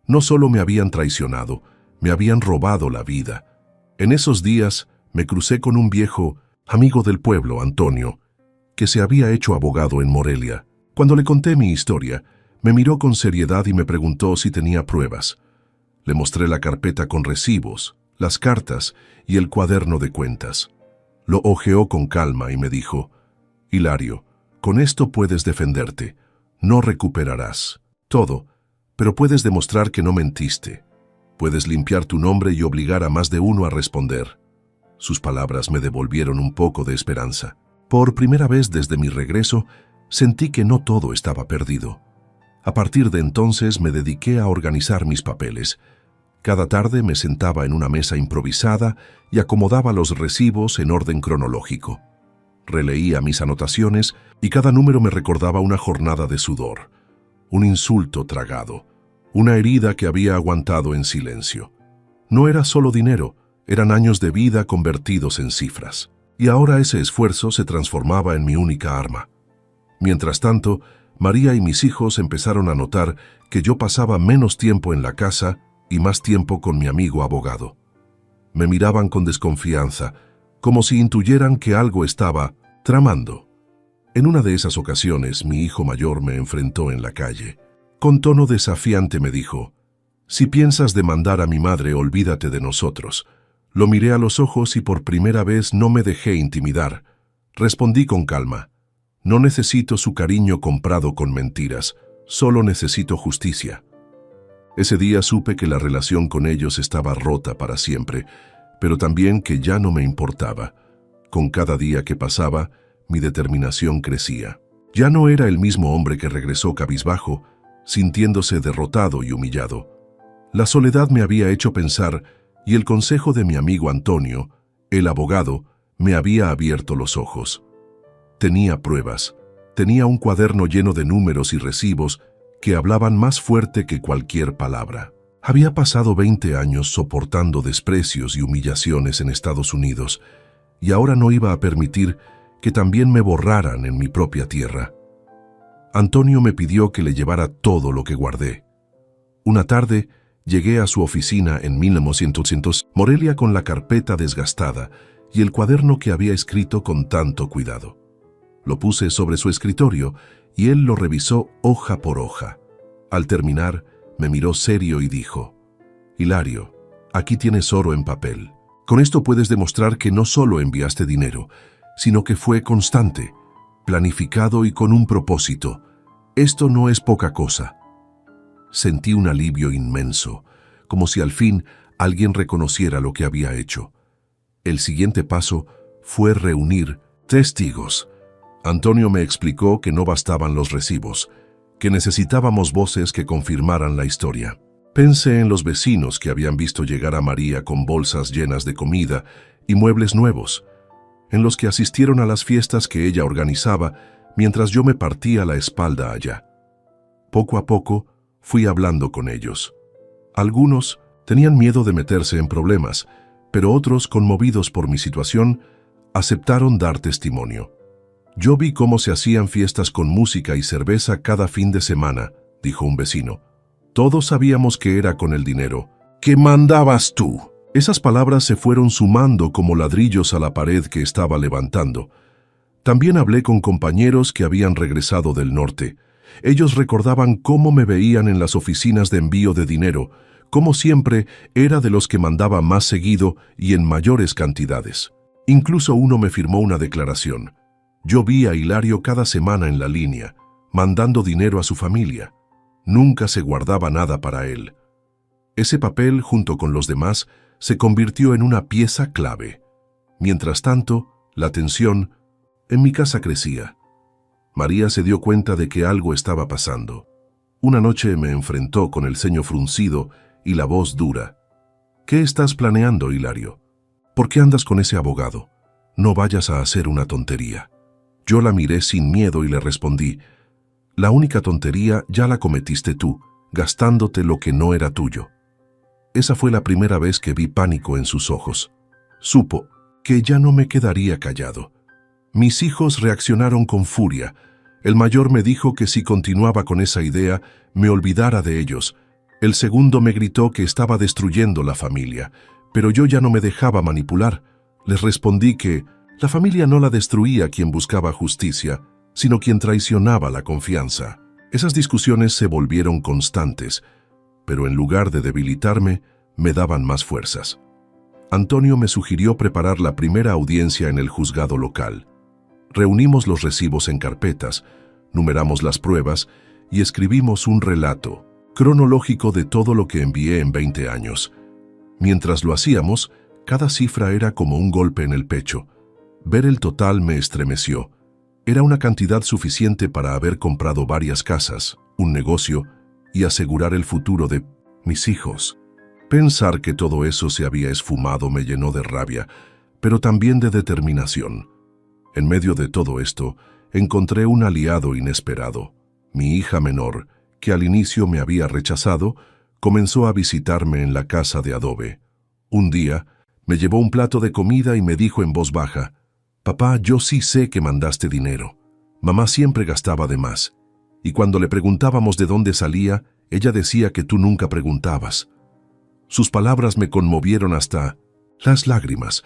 No solo me habían traicionado, me habían robado la vida. En esos días Me crucé con un viejo amigo del pueblo, Antonio, que se había hecho abogado en Morelia. Cuando le conté mi historia, me miró con seriedad y me preguntó si tenía pruebas. Le mostré la carpeta con recibos, las cartas y el cuaderno de cuentas. Lo hojeó con calma y me dijo: Hilario, con esto puedes defenderte. No recuperarás todo, pero puedes demostrar que no mentiste. Puedes limpiar tu nombre y obligar a más de uno a responder. Sus palabras me devolvieron un poco de esperanza. Por primera vez desde mi regreso, sentí que no todo estaba perdido. A partir de entonces me dediqué a organizar mis papeles. Cada tarde me sentaba en una mesa improvisada y acomodaba los recibos en orden cronológico. Releía mis anotaciones y cada número me recordaba una jornada de sudor, un insulto tragado, una herida que había aguantado en silencio. No era solo dinero, eran años de vida convertidos en cifras. Y ahora ese esfuerzo se transformaba en mi única arma. Mientras tanto, María y mis hijos empezaron a notar que yo pasaba menos tiempo en la casa y más tiempo con mi amigo abogado. Me miraban con desconfianza, como si intuyeran que algo estaba tramando. En una de esas ocasiones, mi hijo mayor me enfrentó en la calle. Con tono desafiante me dijo: «Si piensas demandar a mi madre, olvídate de nosotros». Lo miré a los ojos y por primera vez no me dejé intimidar. Respondí con calma: «No necesito su cariño comprado con mentiras, solo necesito justicia». Ese día supe que la relación con ellos estaba rota para siempre, pero también que ya no me importaba. Con cada día que pasaba, mi determinación crecía. Ya no era el mismo hombre que regresó cabizbajo, sintiéndose derrotado y humillado. La soledad me había hecho pensar, y el consejo de mi amigo Antonio, el abogado, me había abierto los ojos. Tenía pruebas, tenía un cuaderno lleno de números y recibos que hablaban más fuerte que cualquier palabra. Había pasado 20 años soportando desprecios y humillaciones en Estados Unidos, y ahora no iba a permitir que también me borraran en mi propia tierra. Antonio me pidió que le llevara todo lo que guardé. Una tarde, llegué a su oficina en 1900, Morelia, con la carpeta desgastada y el cuaderno que había escrito con tanto cuidado. Lo puse sobre su escritorio y él lo revisó hoja por hoja. Al terminar, me miró serio y dijo: «Hilario, aquí tienes oro en papel. Con esto puedes demostrar que no solo enviaste dinero, sino que fue constante, planificado y con un propósito. Esto no es poca cosa». Sentí un alivio inmenso, como si al fin alguien reconociera lo que había hecho. El siguiente paso fue reunir testigos. Antonio me explicó que no bastaban los recibos, que necesitábamos voces que confirmaran la historia. Pensé en los vecinos que habían visto llegar a María con bolsas llenas de comida y muebles nuevos, en los que asistieron a las fiestas que ella organizaba mientras yo me partía la espalda allá. Poco a poco fui hablando con ellos. Algunos tenían miedo de meterse en problemas, pero otros, conmovidos por mi situación, aceptaron dar testimonio. «Yo vi cómo se hacían fiestas con música y cerveza cada fin de semana», dijo un vecino. «Todos sabíamos que era con el dinero. ¿Qué mandabas tú?». Esas palabras se fueron sumando como ladrillos a la pared que estaba levantando. También hablé con compañeros que habían regresado del norte. Ellos recordaban cómo me veían en las oficinas de envío de dinero, cómo siempre era de los que mandaba más seguido y en mayores cantidades. Incluso uno me firmó una declaración. Yo vi a Hilario cada semana en la línea, mandando dinero a su familia. Nunca se guardaba nada para él. Ese papel, junto con los demás, se convirtió en una pieza clave. Mientras tanto, la tensión en mi casa crecía. María se dio cuenta de que algo estaba pasando. Una noche me enfrentó con el ceño fruncido y la voz dura. «¿Qué estás planeando, Hilario? ¿Por qué andas con ese abogado? No vayas a hacer una tontería». Yo la miré sin miedo y le respondí: «La única tontería ya la cometiste tú, gastándote lo que no era tuyo». Esa fue la primera vez que vi pánico en sus ojos. Supo que ya no me quedaría callado. Mis hijos reaccionaron con furia. El mayor me dijo que si continuaba con esa idea, me olvidara de ellos. El segundo me gritó que estaba destruyendo la familia, pero yo ya no me dejaba manipular. Les respondí que la familia no la destruía quien buscaba justicia, sino quien traicionaba la confianza. Esas discusiones se volvieron constantes, pero en lugar de debilitarme, me daban más fuerzas. Antonio me sugirió preparar la primera audiencia en el juzgado local. Reunimos los recibos en carpetas, numeramos las pruebas y escribimos un relato cronológico de todo lo que envié en 20 años. Mientras lo hacíamos, cada cifra era como un golpe en el pecho. Ver el total me estremeció. Era una cantidad suficiente para haber comprado varias casas, un negocio y asegurar el futuro de mis hijos. Pensar que todo eso se había esfumado me llenó de rabia, pero también de determinación. En medio de todo esto, encontré un aliado inesperado. Mi hija menor, que al inicio me había rechazado, comenzó a visitarme en la casa de adobe. Un día, me llevó un plato de comida y me dijo en voz baja: «Papá, yo sí sé que mandaste dinero. Mamá siempre gastaba de más. Y cuando le preguntábamos de dónde salía, ella decía que tú nunca preguntabas». Sus palabras me conmovieron hasta las lágrimas.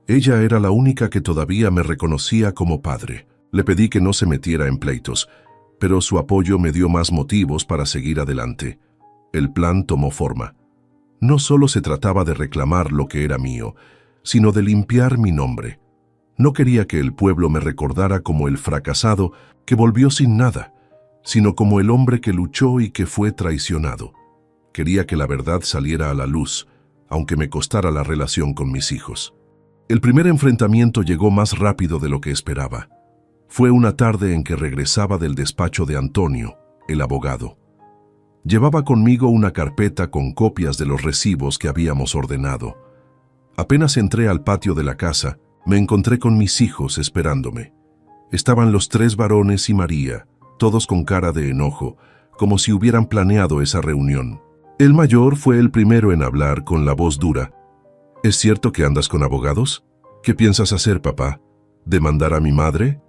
Ella era la única que todavía me reconocía como padre. Le pedí que no se metiera en pleitos, pero su apoyo me dio más motivos para seguir adelante. El plan tomó forma. No solo se trataba de reclamar lo que era mío, sino de limpiar mi nombre. No quería que el pueblo me recordara como el fracasado que volvió sin nada, sino como el hombre que luchó y que fue traicionado. Quería que la verdad saliera a la luz, aunque me costara la relación con mis hijos. El primer enfrentamiento llegó más rápido de lo que esperaba. Fue una tarde en que regresaba del despacho de Antonio, el abogado. Llevaba conmigo una carpeta con copias de los recibos que habíamos ordenado. Apenas entré al patio de la casa, me encontré con mis hijos esperándome. Estaban los 3 varones y María, todos con cara de enojo, como si hubieran planeado esa reunión. El mayor fue el primero en hablar con la voz dura. «¿Es cierto que andas con abogados? ¿Qué piensas hacer, papá? ¿Demandar a mi madre?»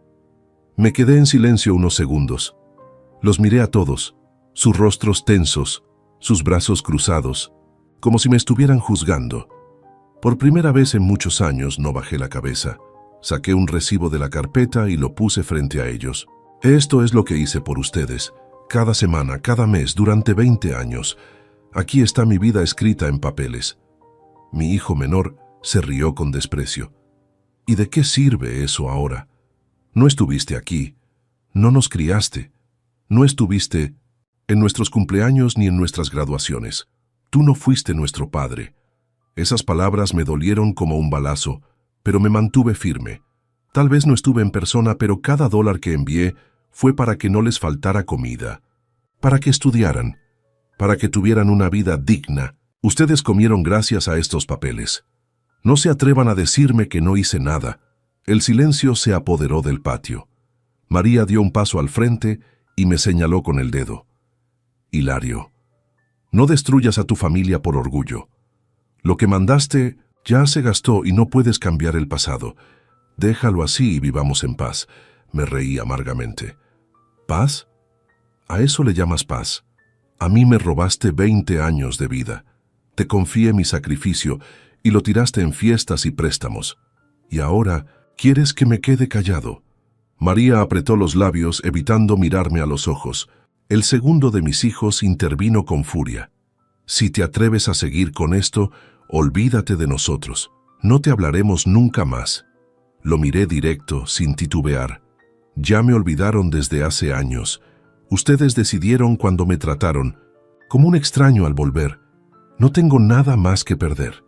Me quedé en silencio unos segundos. Los miré a todos, sus rostros tensos, sus brazos cruzados, como si me estuvieran juzgando. Por primera vez en muchos años no bajé la cabeza. Saqué un recibo de la carpeta y lo puse frente a ellos. «Esto es lo que hice por ustedes, cada semana, cada mes, durante 20 años. Aquí está mi vida escrita en papeles». Mi hijo menor se rió con desprecio. «¿Y de qué sirve eso ahora? No estuviste aquí, no nos criaste, no estuviste en nuestros cumpleaños ni en nuestras graduaciones. Tú no fuiste nuestro padre». Esas palabras me dolieron como un balazo, pero me mantuve firme. Tal vez no estuve en persona, pero cada dólar que envié fue para que no les faltara comida, para que estudiaran, para que tuvieran una vida digna. Ustedes comieron gracias a estos papeles. No se atrevan a decirme que no hice nada. El silencio se apoderó del patio. María dio un paso al frente y me señaló con el dedo. «Hilario, no destruyas a tu familia por orgullo. Lo que mandaste ya se gastó y no puedes cambiar el pasado. Déjalo así y vivamos en paz». Me reí amargamente. ¿Paz? ¿A eso le llamas paz? A mí me robaste 20 años de vida. Te confié mi sacrificio y lo tiraste en fiestas y préstamos. Y ahora, ¿quieres que me quede callado? María apretó los labios, evitando mirarme a los ojos. El segundo de mis hijos intervino con furia. «Si te atreves a seguir con esto, olvídate de nosotros. No te hablaremos nunca más». Lo miré directo, sin titubear. «Ya me olvidaron desde hace años. Ustedes decidieron cuando me trataron como un extraño al volver. No tengo nada más que perder».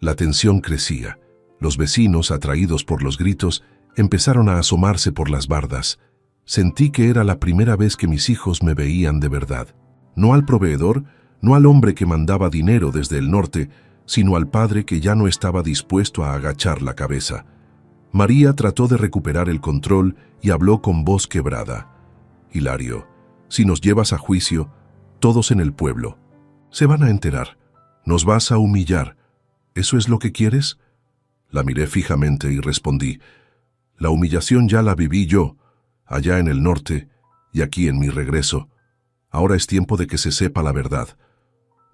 La tensión crecía. Los vecinos, atraídos por los gritos, empezaron a asomarse por las bardas. Sentí que era la primera vez que mis hijos me veían de verdad. No al proveedor, no al hombre que mandaba dinero desde el norte, sino al padre que ya no estaba dispuesto a agachar la cabeza. María trató de recuperar el control y habló con voz quebrada. «Hilario, si nos llevas a juicio, todos en el pueblo se van a enterar. Nos vas a humillar. ¿Eso es lo que quieres?». La miré fijamente y respondí: «La humillación ya la viví yo, allá en el norte y aquí en mi regreso. Ahora es tiempo de que se sepa la verdad.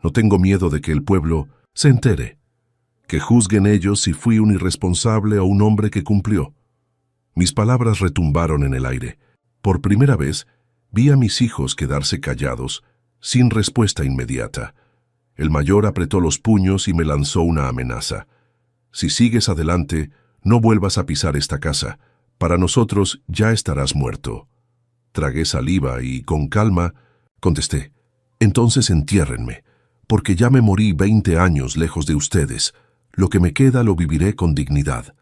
No tengo miedo de que el pueblo se entere. Que juzguen ellos si fui un irresponsable o un hombre que cumplió. Mis palabras retumbaron en el aire. Por primera vez, vi a mis hijos quedarse callados, sin respuesta inmediata. El mayor apretó los puños y me lanzó una amenaza. Si sigues adelante, no vuelvas a pisar esta casa. Para nosotros ya estarás muerto. Tragué saliva y, con calma, contesté: entonces entiérrenme, porque ya me morí 20 años lejos de ustedes. Lo que me queda lo viviré con dignidad.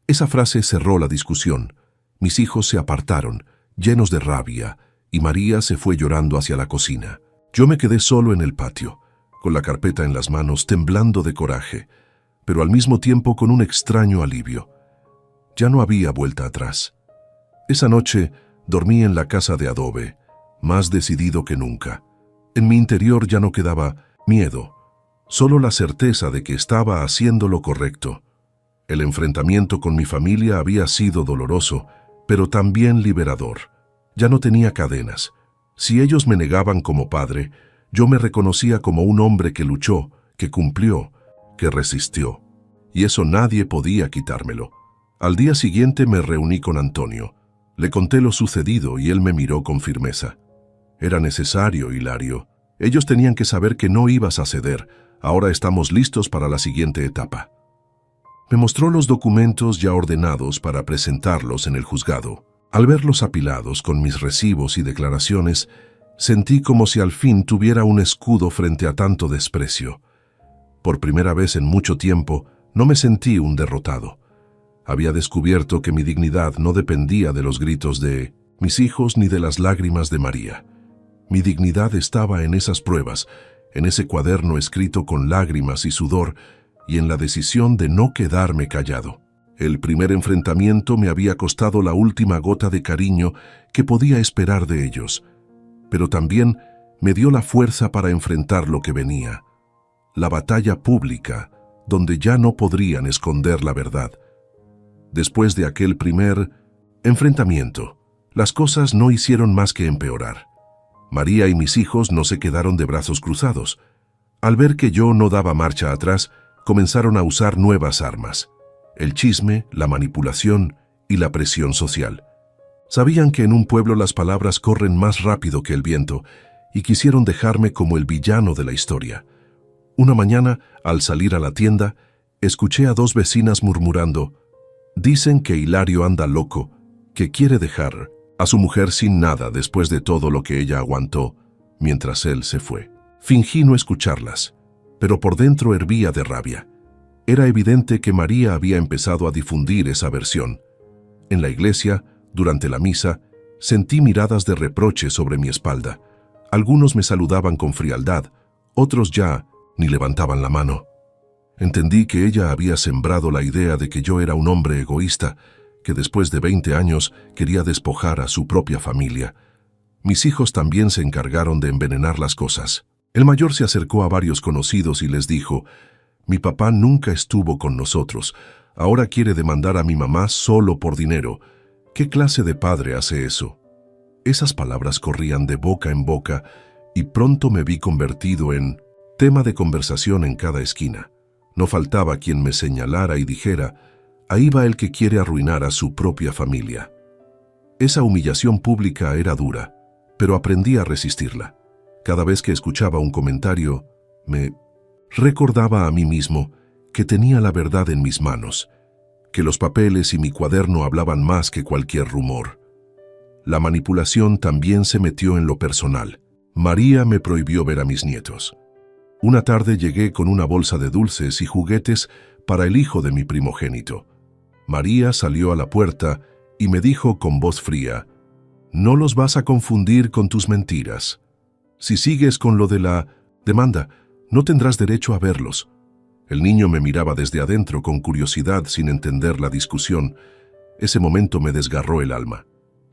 Esa frase cerró la discusión. Mis hijos se apartaron, llenos de rabia, y María se fue llorando hacia la cocina. Yo me quedé solo en el patio, con la carpeta en las manos, temblando de coraje, pero al mismo tiempo con un extraño alivio. Ya no había vuelta atrás. Esa noche dormí en la casa de adobe, más decidido que nunca. En mi interior ya no quedaba miedo, solo la certeza de que estaba haciendo lo correcto. El enfrentamiento con mi familia había sido doloroso, pero también liberador. Ya no tenía cadenas. Si ellos me negaban como padre, yo me reconocía como un hombre que luchó, que cumplió, que resistió. Y eso nadie podía quitármelo. Al día siguiente me reuní con Antonio. Le conté lo sucedido y él me miró con firmeza. Era necesario, Hilario. Ellos tenían que saber que no ibas a ceder. Ahora estamos listos para la siguiente etapa. Me mostró los documentos ya ordenados para presentarlos en el juzgado. Al verlos apilados con mis recibos y declaraciones, sentí como si al fin tuviera un escudo frente a tanto desprecio. Por primera vez en mucho tiempo, no me sentí un derrotado. Había descubierto que mi dignidad no dependía de los gritos de mis hijos ni de las lágrimas de María. Mi dignidad estaba en esas pruebas, en ese cuaderno escrito con lágrimas y sudor, y en la decisión de no quedarme callado. El primer enfrentamiento me había costado la última gota de cariño que podía esperar de ellos, pero también me dio la fuerza para enfrentar lo que venía. La batalla pública, donde ya no podrían esconder la verdad. Después de aquel primer enfrentamiento, las cosas no hicieron más que empeorar. María y mis hijos no se quedaron de brazos cruzados. Al ver que yo no daba marcha atrás, comenzaron a usar nuevas armas: el chisme, la manipulación y la presión social. Sabían que en un pueblo las palabras corren más rápido que el viento y quisieron dejarme como el villano de la historia. Una mañana, al salir a la tienda, escuché a 2 vecinas murmurando: dicen que Hilario anda loco, que quiere dejar a su mujer sin nada después de todo lo que ella aguantó mientras él se fue. Fingí no escucharlas, pero por dentro hervía de rabia. Era evidente que María había empezado a difundir esa versión. En la iglesia, durante la misa, sentí miradas de reproche sobre mi espalda. Algunos me saludaban con frialdad, otros ya ni levantaban la mano. Entendí que ella había sembrado la idea de que yo era un hombre egoísta, que después de 20 años quería despojar a su propia familia. Mis hijos también se encargaron de envenenar las cosas. El mayor se acercó a varios conocidos y les dijo: mi papá nunca estuvo con nosotros, ahora quiere demandar a mi mamá solo por dinero. ¿Qué clase de padre hace eso? Esas palabras corrían de boca en boca y pronto me vi convertido en tema de conversación en cada esquina. No faltaba quien me señalara y dijera: ahí va el que quiere arruinar a su propia familia. Esa humillación pública era dura, pero aprendí a resistirla. Cada vez que escuchaba un comentario, me recordaba a mí mismo que tenía la verdad en mis manos, que los papeles y mi cuaderno hablaban más que cualquier rumor. La manipulación también se metió en lo personal. María me prohibió ver a mis nietos. Una tarde llegué con una bolsa de dulces y juguetes para el hijo de mi primogénito. María salió a la puerta y me dijo con voz fría: no los vas a confundir con tus mentiras. Si sigues con lo de la demanda, no tendrás derecho a verlos. El niño me miraba desde adentro con curiosidad sin entender la discusión. Ese momento me desgarró el alma.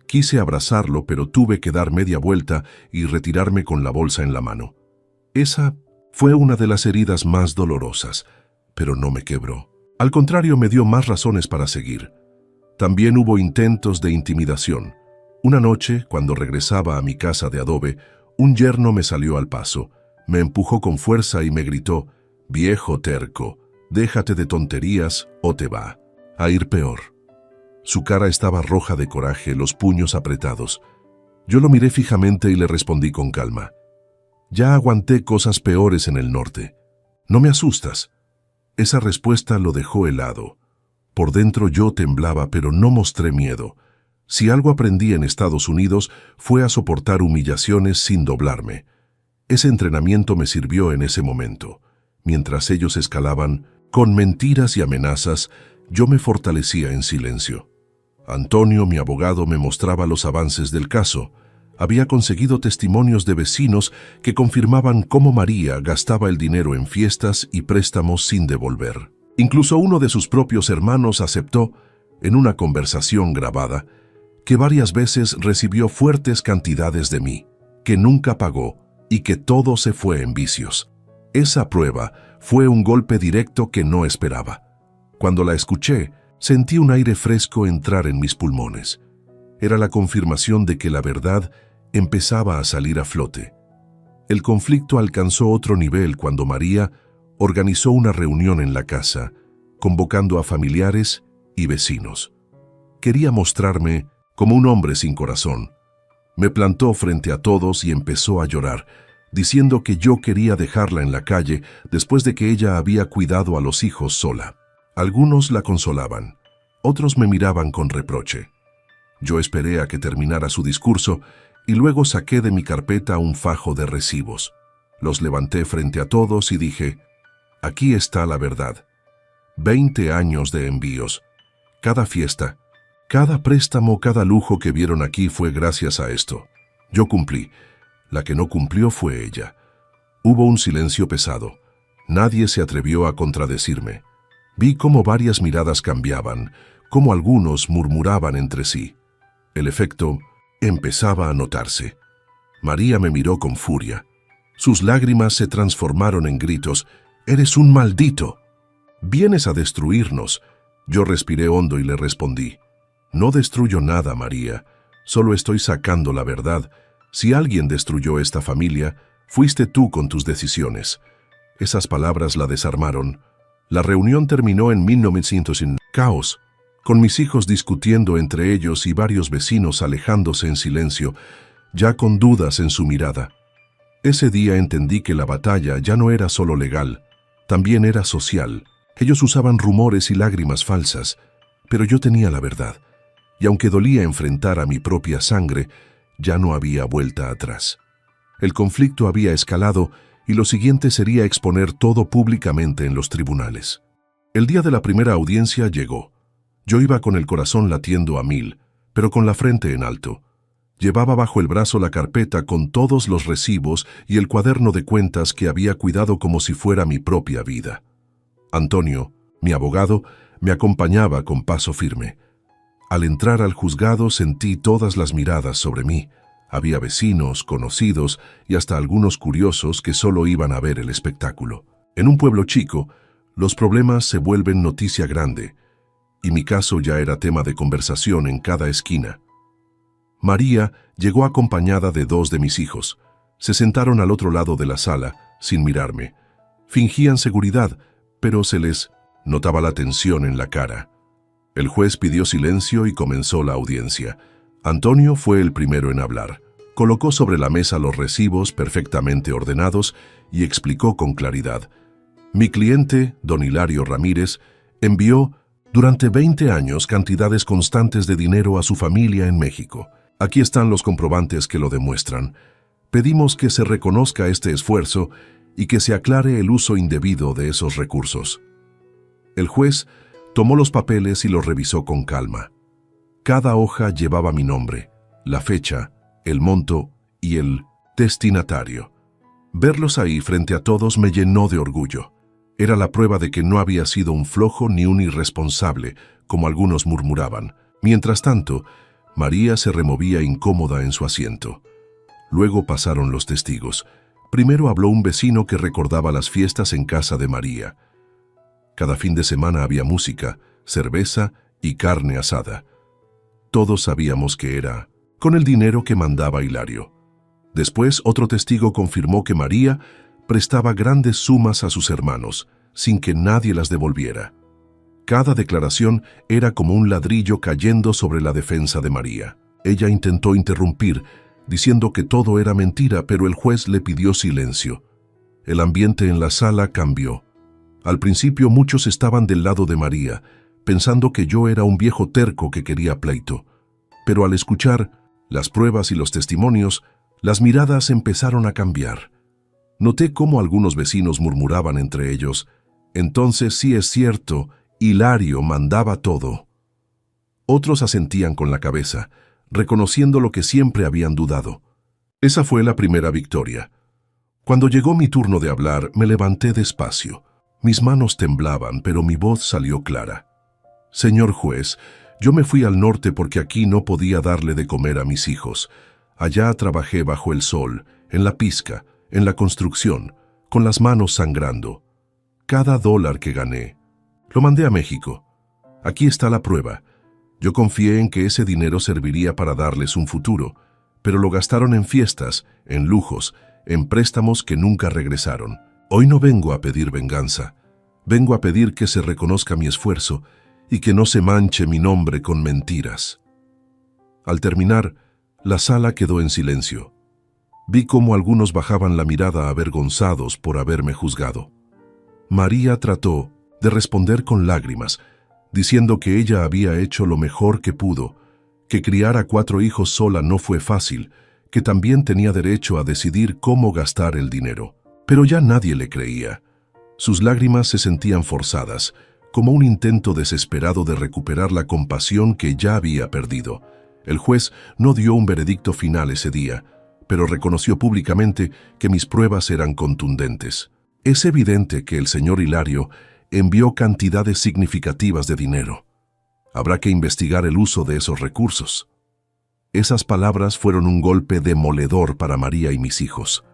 Quise abrazarlo, pero tuve que dar media vuelta y retirarme con la bolsa en la mano. Esa fue una de las heridas más dolorosas, pero no me quebró. Al contrario, me dio más razones para seguir. También hubo intentos de intimidación. Una noche, cuando regresaba a mi casa de adobe, un yerno me salió al paso. Me empujó con fuerza y me gritó: viejo terco, Déjate de tonterías o te va a ir peor. Su cara estaba roja de coraje, los puños apretados. Yo lo miré fijamente y le respondí con calma. Ya aguanté cosas peores en el norte. ¿No me asustas? Esa respuesta lo dejó helado. Por dentro yo temblaba, pero no mostré miedo. Si algo aprendí en Estados Unidos fue a soportar humillaciones sin doblarme. Ese entrenamiento me sirvió en ese momento. Mientras ellos escalaban, con mentiras y amenazas, yo me fortalecía en silencio. Antonio, mi abogado, me mostraba los avances del caso. Había conseguido testimonios de vecinos que confirmaban cómo María gastaba el dinero en fiestas y préstamos sin devolver. Incluso uno de sus propios hermanos aceptó, en una conversación grabada, que varias veces recibió fuertes cantidades de mí, que nunca pagó y que todo se fue en vicios. Esa prueba fue un golpe directo que no esperaba. Cuando la escuché, sentí un aire fresco entrar en mis pulmones. Era la confirmación de que la verdad empezaba a salir a flote. El conflicto alcanzó otro nivel cuando María organizó una reunión en la casa, convocando a familiares y vecinos. Quería mostrarme como un hombre sin corazón. Me plantó frente a todos y empezó a llorar, diciendo que yo quería dejarla en la calle después de que ella había cuidado a los hijos sola. Algunos la consolaban, otros me miraban con reproche. Yo esperé a que terminara su discurso y luego saqué de mi carpeta un fajo de recibos. Los levanté frente a todos y dije, aquí está la verdad. 20 años de envíos. Cada fiesta, cada préstamo, cada lujo que vieron aquí fue gracias a esto. Yo cumplí. La que no cumplió fue ella. Hubo un silencio pesado. Nadie se atrevió a contradecirme. Vi cómo varias miradas cambiaban, cómo algunos murmuraban entre sí. El efecto empezaba a notarse. María me miró con furia. Sus lágrimas se transformaron en gritos. «¡Eres un maldito! ¡Vienes a destruirnos!». Yo respiré hondo y le respondí. «No destruyo nada, María. Solo estoy sacando la verdad. Si alguien destruyó esta familia, fuiste tú con tus decisiones». Esas palabras la desarmaron. La reunión terminó en 1900 en caos, con mis hijos discutiendo entre ellos y varios vecinos alejándose en silencio, ya con dudas en su mirada. Ese día entendí que la batalla ya no era solo legal, también era social. Ellos usaban rumores y lágrimas falsas, pero yo tenía la verdad, y aunque dolía enfrentar a mi propia sangre, ya no había vuelta atrás. El conflicto había escalado y lo siguiente sería exponer todo públicamente en los tribunales. El día de la primera audiencia llegó. Yo iba con el corazón latiendo a 1000, pero con la frente en alto. Llevaba bajo el brazo la carpeta con todos los recibos y el cuaderno de cuentas que había cuidado como si fuera mi propia vida. Antonio, mi abogado, me acompañaba con paso firme. Al entrar al juzgado sentí todas las miradas sobre mí. Había vecinos, conocidos y hasta algunos curiosos que solo iban a ver el espectáculo. En un pueblo chico, los problemas se vuelven noticia grande, y mi caso ya era tema de conversación en cada esquina. María llegó acompañada de 2 de mis hijos. Se sentaron al otro lado de la sala, sin mirarme. Fingían seguridad, pero se les notaba la tensión en la cara. El juez pidió silencio y comenzó la audiencia. Antonio fue el primero en hablar. Colocó sobre la mesa los recibos perfectamente ordenados y explicó con claridad. Mi cliente, don Hilario Ramírez, envió durante 20 años cantidades constantes de dinero a su familia en México. Aquí están los comprobantes que lo demuestran. Pedimos que se reconozca este esfuerzo y que se aclare el uso indebido de esos recursos. El juez tomó los papeles y los revisó con calma. Cada hoja llevaba mi nombre, la fecha, el monto y el destinatario. Verlos ahí frente a todos me llenó de orgullo. Era la prueba de que no había sido un flojo ni un irresponsable, como algunos murmuraban. Mientras tanto, María se removía incómoda en su asiento. Luego pasaron los testigos. Primero habló un vecino que recordaba las fiestas en casa de María. Cada fin de semana había música, cerveza y carne asada. Todos sabíamos que era con el dinero que mandaba Hilario. Después, otro testigo confirmó que María prestaba grandes sumas a sus hermanos, sin que nadie las devolviera. Cada declaración era como un ladrillo cayendo sobre la defensa de María. Ella intentó interrumpir, diciendo que todo era mentira, pero el juez le pidió silencio. El ambiente en la sala cambió. Al principio muchos estaban del lado de María, pensando que yo era un viejo terco que quería pleito. Pero al escuchar las pruebas y los testimonios, las miradas empezaron a cambiar. Noté cómo algunos vecinos murmuraban entre ellos: «Entonces sí es cierto, Hilario mandaba todo». Otros asentían con la cabeza, reconociendo lo que siempre habían dudado. Esa fue la primera victoria. Cuando llegó mi turno de hablar, me levanté despacio. Mis manos temblaban, pero mi voz salió clara. «Señor juez, yo me fui al norte porque aquí no podía darle de comer a mis hijos. Allá trabajé bajo el sol, en la pizca, en la construcción, con las manos sangrando. Cada dólar que gané, lo mandé a México. Aquí está la prueba. Yo confié en que ese dinero serviría para darles un futuro, pero lo gastaron en fiestas, en lujos, en préstamos que nunca regresaron. Hoy no vengo a pedir venganza. Vengo a pedir que se reconozca mi esfuerzo y que no se manche mi nombre con mentiras». Al terminar, la sala quedó en silencio. Vi cómo algunos bajaban la mirada avergonzados por haberme juzgado. María trató de responder con lágrimas, diciendo que ella había hecho lo mejor que pudo, que criar a 4 hijos sola no fue fácil, que también tenía derecho a decidir cómo gastar el dinero. Pero ya nadie le creía. Sus lágrimas se sentían forzadas, como un intento desesperado de recuperar la compasión que ya había perdido. El juez no dio un veredicto final ese día, pero reconoció públicamente que mis pruebas eran contundentes. Es evidente que el señor Hilario envió cantidades significativas de dinero. Habrá que investigar el uso de esos recursos. Esas palabras fueron un golpe demoledor para María y mis hijos.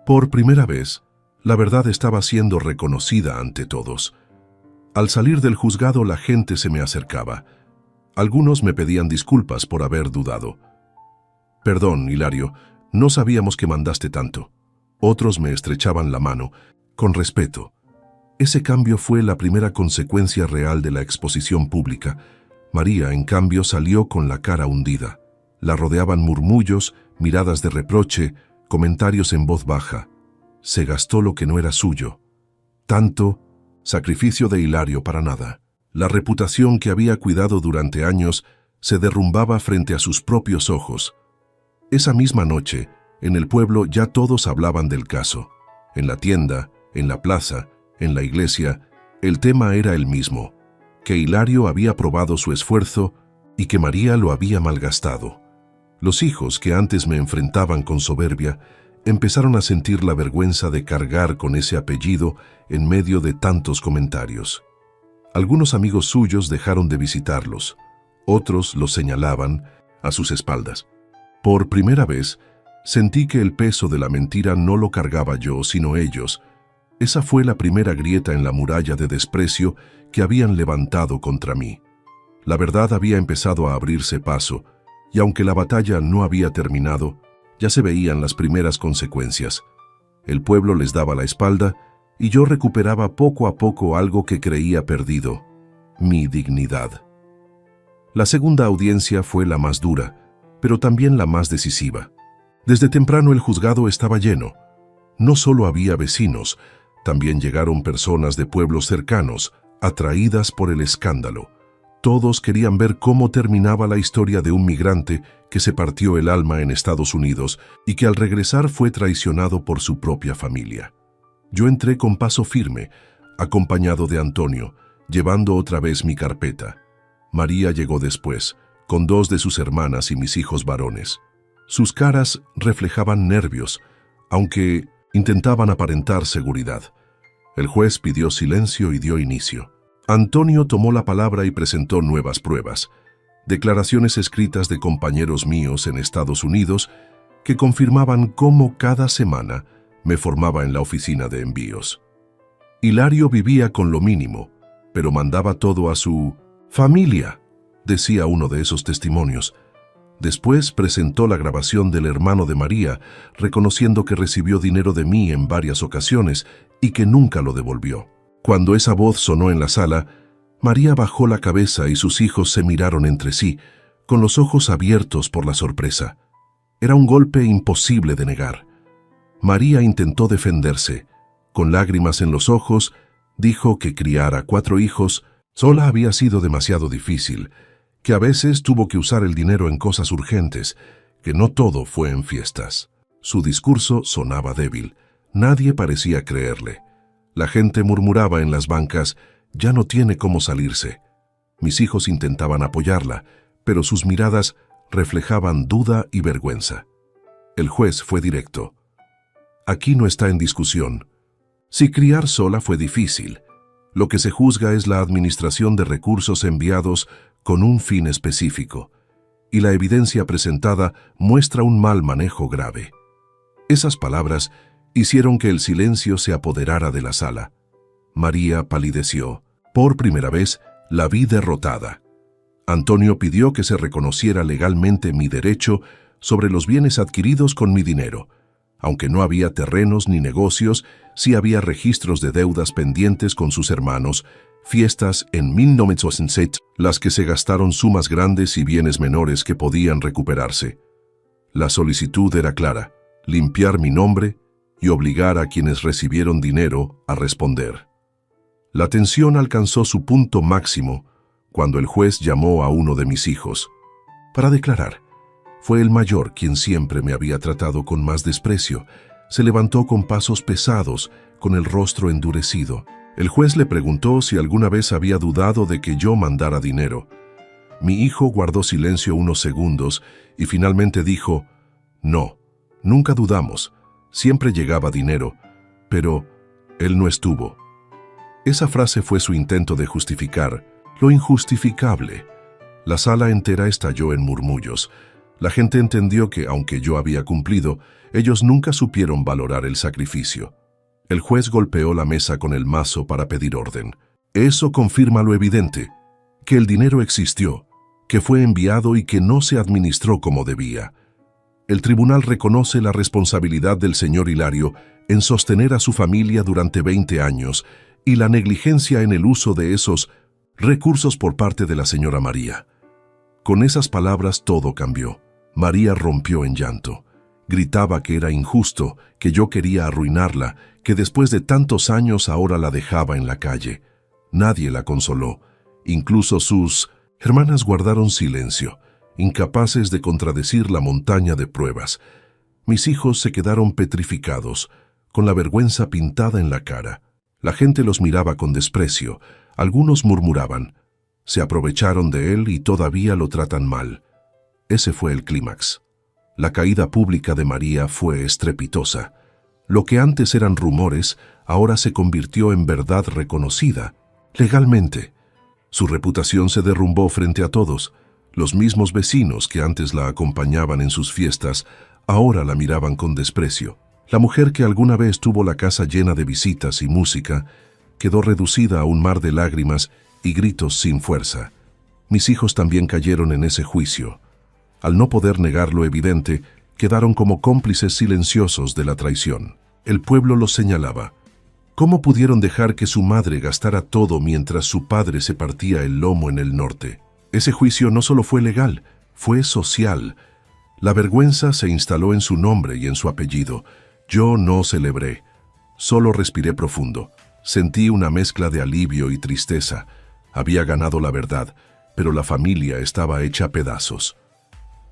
Por primera vez, la verdad estaba siendo reconocida ante todos. Al salir del juzgado, la gente se me acercaba. Algunos me pedían disculpas por haber dudado. «Perdón, Hilario, no sabíamos que mandaste tanto». Otros me estrechaban la mano, con respeto. Ese cambio fue la primera consecuencia real de la exposición pública. María, en cambio, salió con la cara hundida. La rodeaban murmullos, miradas de reproche, comentarios en voz baja. Se gastó lo que no era suyo. Tanto sacrificio de Hilario para nada. La reputación que había cuidado durante años se derrumbaba frente a sus propios ojos. Esa misma noche, en el pueblo ya todos hablaban del caso. En la tienda, en la plaza, en la iglesia, el tema era el mismo: que Hilario había probado su esfuerzo y que María lo había malgastado. Los hijos, que antes me enfrentaban con soberbia, empezaron a sentir la vergüenza de cargar con ese apellido en medio de tantos comentarios. Algunos amigos suyos dejaron de visitarlos, otros los señalaban a sus espaldas. Por primera vez, sentí que el peso de la mentira no lo cargaba yo, sino ellos. Esa fue la primera grieta en la muralla de desprecio que habían levantado contra mí. La verdad había empezado a abrirse paso, y aunque la batalla no había terminado, ya se veían las primeras consecuencias. El pueblo les daba la espalda y yo recuperaba poco a poco algo que creía perdido: mi dignidad. La segunda audiencia fue la más dura, pero también la más decisiva. Desde temprano el juzgado estaba lleno. No solo había vecinos, también llegaron personas de pueblos cercanos, atraídas por el escándalo. Todos querían ver cómo terminaba la historia de un migrante que se partió el alma en Estados Unidos y que al regresar fue traicionado por su propia familia. Yo entré con paso firme, acompañado de Antonio, llevando otra vez mi carpeta. María llegó después, con 2 de sus hermanas y mis hijos varones. Sus caras reflejaban nervios, aunque intentaban aparentar seguridad. El juez pidió silencio y dio inicio. Antonio tomó la palabra y presentó nuevas pruebas, declaraciones escritas de compañeros míos en Estados Unidos que confirmaban cómo cada semana me formaba en la oficina de envíos. Hilario vivía con lo mínimo, pero mandaba todo a su familia, decía uno de esos testimonios. Después presentó la grabación del hermano de María, reconociendo que recibió dinero de mí en varias ocasiones y que nunca lo devolvió. Cuando esa voz sonó en la sala, María bajó la cabeza y sus hijos se miraron entre sí, con los ojos abiertos por la sorpresa. Era un golpe imposible de negar. María intentó defenderse. Con lágrimas en los ojos, dijo que criar a 4 hijos sola había sido demasiado difícil, que a veces tuvo que usar el dinero en cosas urgentes, que no todo fue en fiestas. Su discurso sonaba débil. Nadie parecía creerle. La gente murmuraba en las bancas: «Ya no tiene cómo salirse». Mis hijos intentaban apoyarla, pero sus miradas reflejaban duda y vergüenza. El juez fue directo. «Aquí no está en discusión. Si criar sola fue difícil, lo que se juzga es la administración de recursos enviados con un fin específico, y la evidencia presentada muestra un mal manejo grave». Esas palabras hicieron que el silencio se apoderara de la sala. María palideció. Por primera vez, la vi derrotada. Antonio pidió que se reconociera legalmente mi derecho sobre los bienes adquiridos con mi dinero. Aunque no había terrenos ni negocios, sí había registros de deudas pendientes con sus hermanos, fiestas en 1907, las que se gastaron sumas grandes y bienes menores que podían recuperarse. La solicitud era clara: limpiar mi nombre y obligar a quienes recibieron dinero a responder. La tensión alcanzó su punto máximo cuando el juez llamó a uno de mis hijos para declarar. Fue el mayor, quien siempre me había tratado con más desprecio. Se levantó con pasos pesados, con el rostro endurecido. El juez le preguntó si alguna vez había dudado de que yo mandara dinero. Mi hijo guardó silencio unos segundos y finalmente dijo: «No, nunca dudamos. Siempre llegaba dinero, pero él no estuvo». Esa frase fue su intento de justificar lo injustificable. La sala entera estalló en murmullos. La gente entendió que, aunque yo había cumplido, ellos nunca supieron valorar el sacrificio. El juez golpeó la mesa con el mazo para pedir orden. «Eso confirma lo evidente, que el dinero existió, que fue enviado y que no se administró como debía. El tribunal reconoce la responsabilidad del señor Hilario en sostener a su familia durante 20 años y la negligencia en el uso de esos recursos por parte de la señora María». Con esas palabras todo cambió. María rompió en llanto. Gritaba que era injusto, que yo quería arruinarla, que después de tantos años ahora la dejaba en la calle. Nadie la consoló. Incluso sus hermanas guardaron silencio, incapaces de contradecir la montaña de pruebas. Mis hijos se quedaron petrificados, con la vergüenza pintada en la cara. La gente los miraba con desprecio. Algunos murmuraban: «Se aprovecharon de él y todavía lo tratan mal». Ese fue el clímax. La caída pública de María fue estrepitosa. Lo que antes eran rumores, ahora se convirtió en verdad reconocida, legalmente. Su reputación se derrumbó frente a todos. Los mismos vecinos que antes la acompañaban en sus fiestas, ahora la miraban con desprecio. La mujer que alguna vez tuvo la casa llena de visitas y música, quedó reducida a un mar de lágrimas y gritos sin fuerza. Mis hijos también cayeron en ese juicio. Al no poder negar lo evidente, quedaron como cómplices silenciosos de la traición. El pueblo los señalaba. ¿Cómo pudieron dejar que su madre gastara todo mientras su padre se partía el lomo en el norte? Ese juicio no solo fue legal, fue social. La vergüenza se instaló en su nombre y en su apellido. Yo no celebré, solo respiré profundo. Sentí una mezcla de alivio y tristeza. Había ganado la verdad, pero la familia estaba hecha pedazos.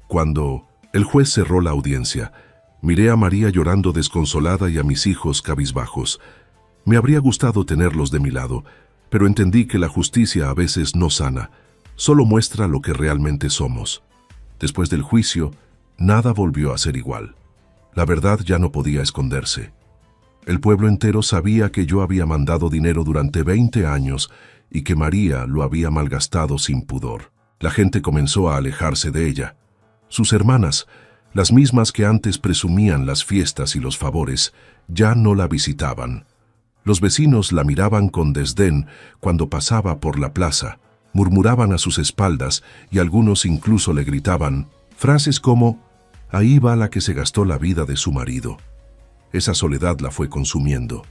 Cuando el juez cerró la audiencia, miré a María llorando desconsolada y a mis hijos cabizbajos. Me habría gustado tenerlos de mi lado, pero entendí que la justicia a veces no sana, solo muestra lo que realmente somos. Después del juicio, nada volvió a ser igual. La verdad ya no podía esconderse. El pueblo entero sabía que yo había mandado dinero durante 20 años y que María lo había malgastado sin pudor. La gente comenzó a alejarse de ella. Sus hermanas, las mismas que antes presumían las fiestas y los favores, ya no la visitaban. Los vecinos la miraban con desdén cuando pasaba por la plaza, murmuraban a sus espaldas y algunos incluso le gritaban frases como: «Ahí va la que se gastó la vida de su marido». Esa soledad la fue consumiendo.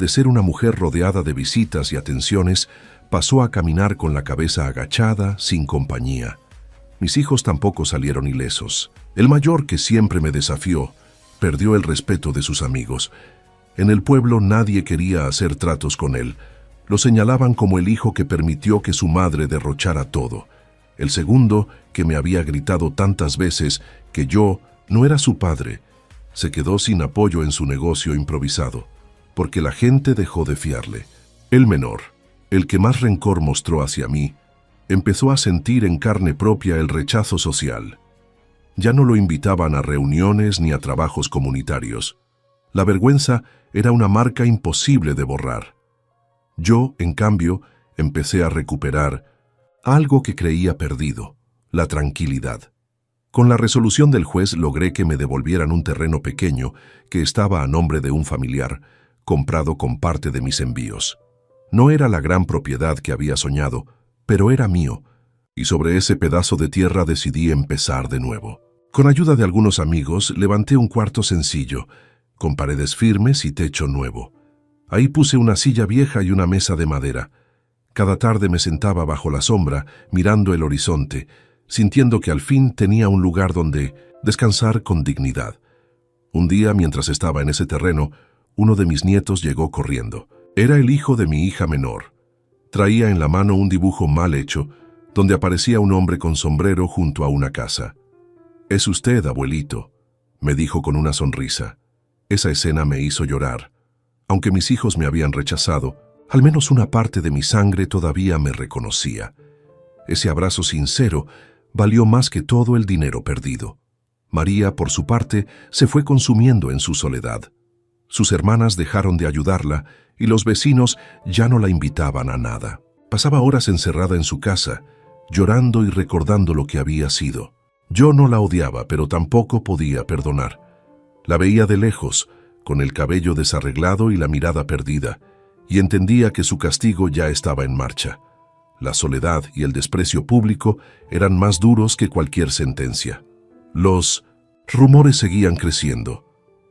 de ser una mujer rodeada de visitas y atenciones, pasó a caminar con la cabeza agachada, sin compañía. Mis hijos tampoco salieron ilesos. El mayor, que siempre me desafió, perdió el respeto de sus amigos. En el pueblo nadie quería hacer tratos con él. Lo señalaban como el hijo que permitió que su madre derrochara todo. El segundo, que me había gritado tantas veces que yo no era su padre, se quedó sin apoyo en su negocio improvisado, porque la gente dejó de fiarle. El menor, el que más rencor mostró hacia mí, empezó a sentir en carne propia el rechazo social. Ya no lo invitaban a reuniones ni a trabajos comunitarios. La vergüenza era una marca imposible de borrar. Yo, en cambio, empecé a recuperar algo que creía perdido: la tranquilidad. Con la resolución del juez logré que me devolvieran un terreno pequeño que estaba a nombre de un familiar, comprado con parte de mis envíos. No era la gran propiedad que había soñado, pero era mío, y sobre ese pedazo de tierra decidí empezar de nuevo. Con ayuda de algunos amigos, levanté un cuarto sencillo, con paredes firmes y techo nuevo. Ahí puse una silla vieja y una mesa de madera. Cada tarde me sentaba bajo la sombra, mirando el horizonte, sintiendo que al fin tenía un lugar donde descansar con dignidad. Un día, mientras estaba en ese terreno, uno de mis nietos llegó corriendo. Era el hijo de mi hija menor. Traía en la mano un dibujo mal hecho, donde aparecía un hombre con sombrero junto a una casa. «Es usted, abuelito», me dijo con una sonrisa. Esa escena me hizo llorar. Aunque mis hijos me habían rechazado, al menos una parte de mi sangre todavía me reconocía. Ese abrazo sincero valió más que todo el dinero perdido. María, por su parte, se fue consumiendo en su soledad. Sus hermanas dejaron de ayudarla y los vecinos ya no la invitaban a nada. Pasaba horas encerrada en su casa, llorando y recordando lo que había sido. Yo no la odiaba, pero tampoco podía perdonar. La veía de lejos, con el cabello desarreglado y la mirada perdida, y entendía que su castigo ya estaba en marcha. La soledad y el desprecio público eran más duros que cualquier sentencia. Los rumores seguían creciendo.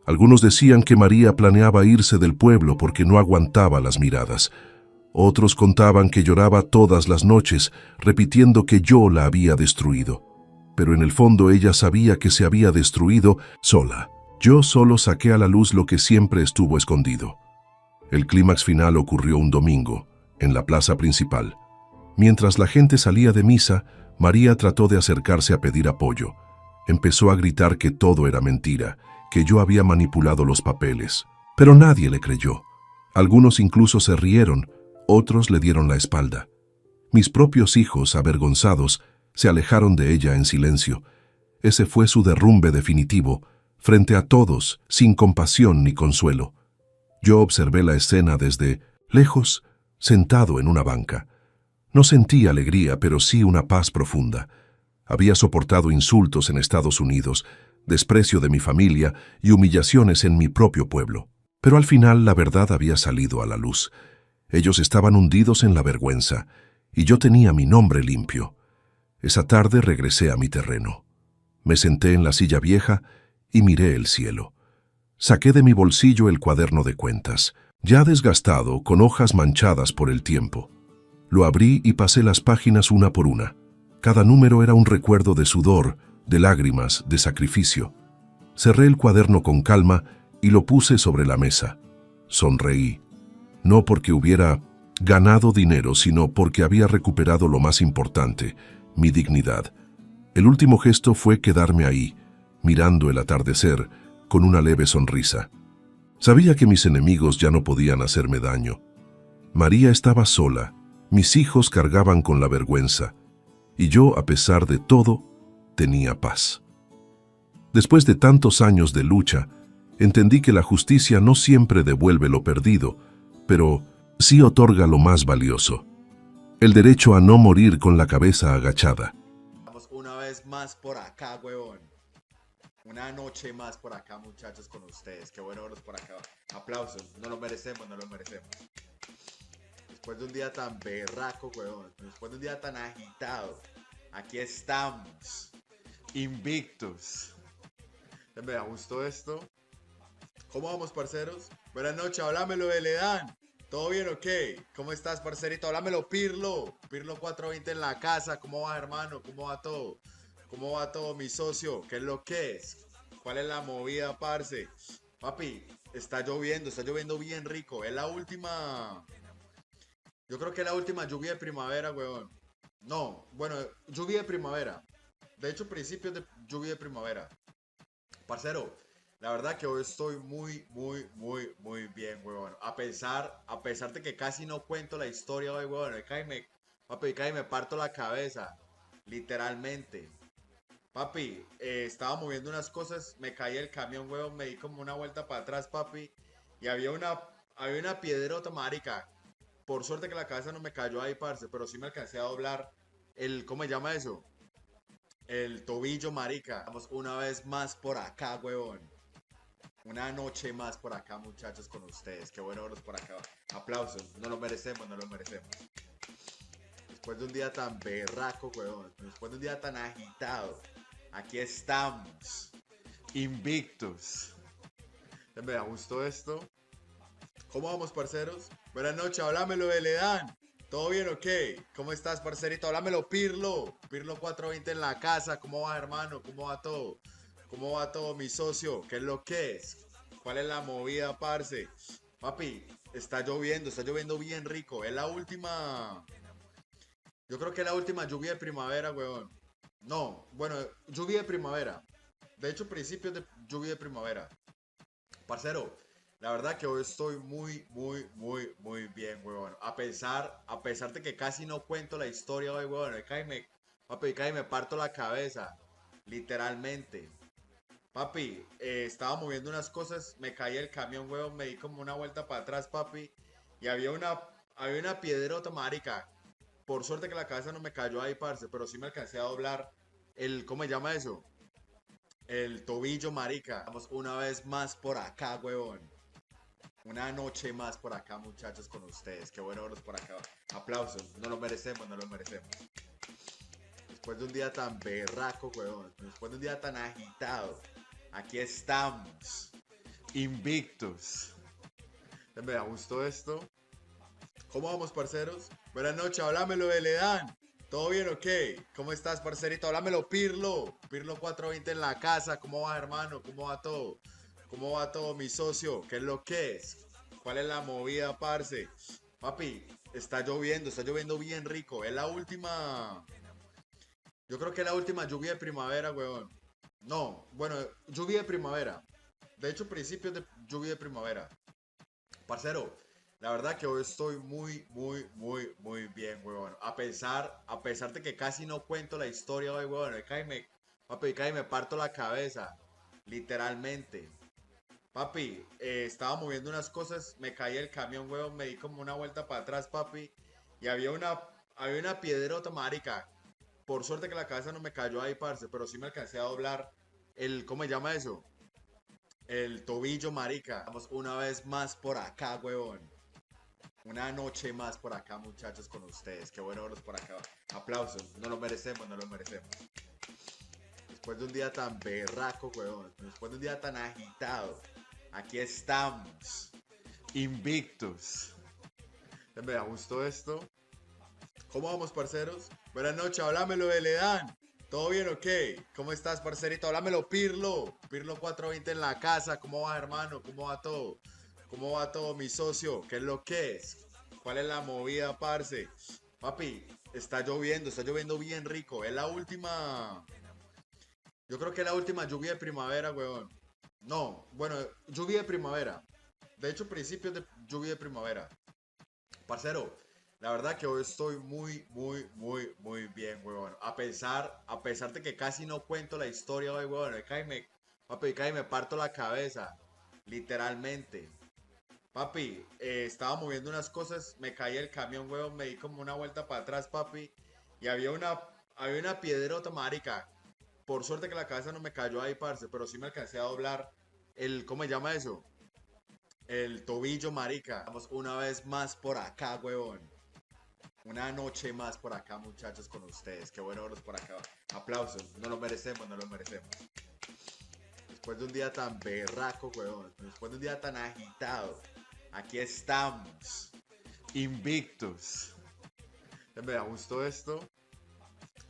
Algunos decían que María planeaba irse del pueblo porque no aguantaba las miradas. Otros contaban que lloraba todas las noches, repitiendo que yo la había destruido. Pero en el fondo ella sabía que se había destruido sola. Yo solo saqué a la luz lo que siempre estuvo escondido. El clímax final ocurrió un domingo, en la plaza principal. Mientras la gente salía de misa, María trató de acercarse a pedir apoyo. Empezó a gritar que todo era mentira, que yo había manipulado los papeles. Pero nadie le creyó. Algunos incluso se rieron, otros le dieron la espalda. Mis propios hijos, avergonzados, se alejaron de ella en silencio. Ese fue su derrumbe definitivo, frente a todos, sin compasión ni consuelo. Yo observé la escena desde lejos, sentado en una banca. No sentí alegría, pero sí una paz profunda. Había soportado insultos en Estados Unidos, desprecio de mi familia y humillaciones en mi propio pueblo. Pero al final la verdad había salido a la luz. Ellos estaban hundidos en la vergüenza, y yo tenía mi nombre limpio. Esa tarde regresé a mi terreno. Me senté en la silla vieja y miré el cielo. Saqué de mi bolsillo el cuaderno de cuentas, ya desgastado, con hojas manchadas por el tiempo. Lo abrí y pasé las páginas una por una. Cada número era un recuerdo de sudor, de lágrimas, de sacrificio. Cerré el cuaderno con calma y lo puse sobre la mesa. Sonreí. No porque hubiera ganado dinero, sino porque había recuperado lo más importante, mi dignidad. El último gesto fue quedarme ahí, mirando el atardecer, con una leve sonrisa. Sabía que mis enemigos ya no podían hacerme daño. María estaba sola, mis hijos cargaban con la vergüenza, y yo, a pesar de todo, tenía paz. Después de tantos años de lucha, entendí que la justicia no siempre devuelve lo perdido, pero sí otorga lo más valioso: el derecho a no morir con la cabeza agachada. Estamos una vez más por acá, huevón. Una noche más por acá, muchachos, con ustedes. Qué bueno verlos por acá. Aplausos. No lo merecemos, no lo merecemos. Después de un día tan berraco, huevón. Después de un día tan agitado. Aquí estamos. Invictos. Me gustó esto. ¿Cómo vamos, parceros? Buenas noches, háblamelo de Ledán. ¿Todo bien o qué? ¿Cómo estás, parcerito? Háblamelo, Pirlo. Pirlo 420 en la casa. ¿Cómo va, hermano? ¿Cómo va todo? ¿Cómo va todo, mi socio? ¿Qué es lo que es? ¿Cuál es la movida, parce? Papi, está lloviendo bien rico. Es la última. Yo creo que es la última lluvia de primavera, weón. No, bueno, lluvia de primavera. De hecho, principios de lluvia de primavera. Parcero, la verdad que hoy estoy muy bien, huevón. A pesar de que casi no cuento la historia hoy, huevón. Papi, casi me parto la cabeza. Literalmente. Papi, estaba moviendo unas cosas, me caí el camión, huevón, me di como una vuelta para atrás, papi. Y había una piedrota, marica. Por suerte que la cabeza no me cayó ahí, parce, pero sí me alcancé a doblar ¿cómo se llama eso? El tobillo, marica. Vamos una vez más por acá, huevón. Una noche más por acá, muchachos, con ustedes. Qué bueno verlos por acá. Aplausos. No lo merecemos, no lo merecemos. Después de un día tan berraco, huevón. Después de un día tan agitado. Aquí estamos. Invictos. Me gustó esto. ¿Cómo vamos, parceros? Buenas noches, háblamelo de Ledán. ¿Todo bien o qué? ¿Cómo estás, parcerito? Háblamelo, Pirlo. Pirlo 420 en la casa. ¿Cómo va, hermano? ¿Cómo va todo? ¿Cómo va todo, mi socio? ¿Qué es lo que es? ¿Cuál es la movida, parce? Papi, está lloviendo bien rico. Es la última. Yo creo que es la última lluvia de primavera, weón. No, bueno, lluvia de primavera. De hecho, principios de lluvia de primavera. Parcero, la verdad que hoy estoy muy bien, weón. A pesar de que casi no cuento la historia hoy, weón. Papi, casi me parto la cabeza. Literalmente. Papi, estaba moviendo unas cosas, me caí el camión, weón, me di como una vuelta para atrás, papi. Y había una piedrota, marica. Por suerte que la cabeza no me cayó ahí, parce, pero sí me alcancé a doblar ¿cómo se llama eso? El tobillo, marica. Vamos una vez más por acá, weón. Una noche más por acá, muchachos, con ustedes. Qué bueno verlos por acá. Aplausos. No lo merecemos, no lo merecemos. Después de un día tan berraco, weón. Después de un día tan agitado. Aquí estamos. Invictos. Me gustó esto. ¿Cómo vamos, parceros? Buenas noches, háblamelo de Ledán. ¿Todo bien o qué? ¿Cómo estás, parcerito? Háblamelo, Pirlo. Pirlo 420 en la casa. ¿Cómo va, hermano? ¿Cómo va todo? ¿Cómo va todo, mi socio? ¿Qué es lo que es? ¿Cuál es la movida, parce? Papi, está lloviendo bien rico. Es la última. Yo creo que es la última lluvia de primavera, weón. No, bueno, lluvia de primavera. De hecho, principios de lluvia de primavera. Parcero, la verdad que hoy estoy muy bien, weón. A pesar de que casi no cuento la historia hoy, weón. Papi, casi me parto la cabeza. Literalmente. Papi, estaba moviendo unas cosas, me caí el camión, weón, me di como una vuelta para atrás, papi. Y había una piedrota, marica. Por suerte que la cabeza no me cayó ahí, parce, pero sí me alcancé a doblar ¿cómo se llama eso? El tobillo, marica. Vamos una vez más por acá, weón. Una noche más por acá, muchachos, con ustedes. Qué bueno verlos por acá. Aplausos. No lo merecemos, no lo merecemos. Después de un día tan berraco, weón. Después de un día tan agitado. Aquí estamos. Invictos. Me gustó esto. ¿Cómo vamos, parceros? Buenas noches, háblamelo de Ledán. ¿Todo bien o qué? ¿Cómo estás, parcerito? Háblamelo, Pirlo. Pirlo 420 en la casa. ¿Cómo va, hermano? ¿Cómo va todo? ¿Cómo va todo, mi socio? ¿Qué es lo que es? ¿Cuál es la movida, parce? Papi, está lloviendo bien rico. Es la última. Yo creo que es la última lluvia de primavera, weón. No, bueno, lluvia de primavera. De hecho, principios de lluvia de primavera. Parcero, la verdad que hoy estoy muy bien, weón. A pesar de que casi no cuento la historia hoy, weón. Papi, casi me parto la cabeza. Literalmente. Papi, estaba moviendo unas cosas, me caí el camión, weón, me di como una vuelta para atrás, papi. Y había una piedrota, marica. Por suerte que la cabeza no me cayó ahí, parce, pero sí me alcancé a doblar ¿cómo se llama eso? El tobillo, marica. Vamos una vez más por acá, weón. Una noche más por acá, muchachos, con ustedes. Qué bueno verlos por acá. Aplausos. No lo merecemos, no lo merecemos. Después de un día tan berraco, weón. Después de un día tan agitado. Aquí estamos. Invictos. Me gustó esto.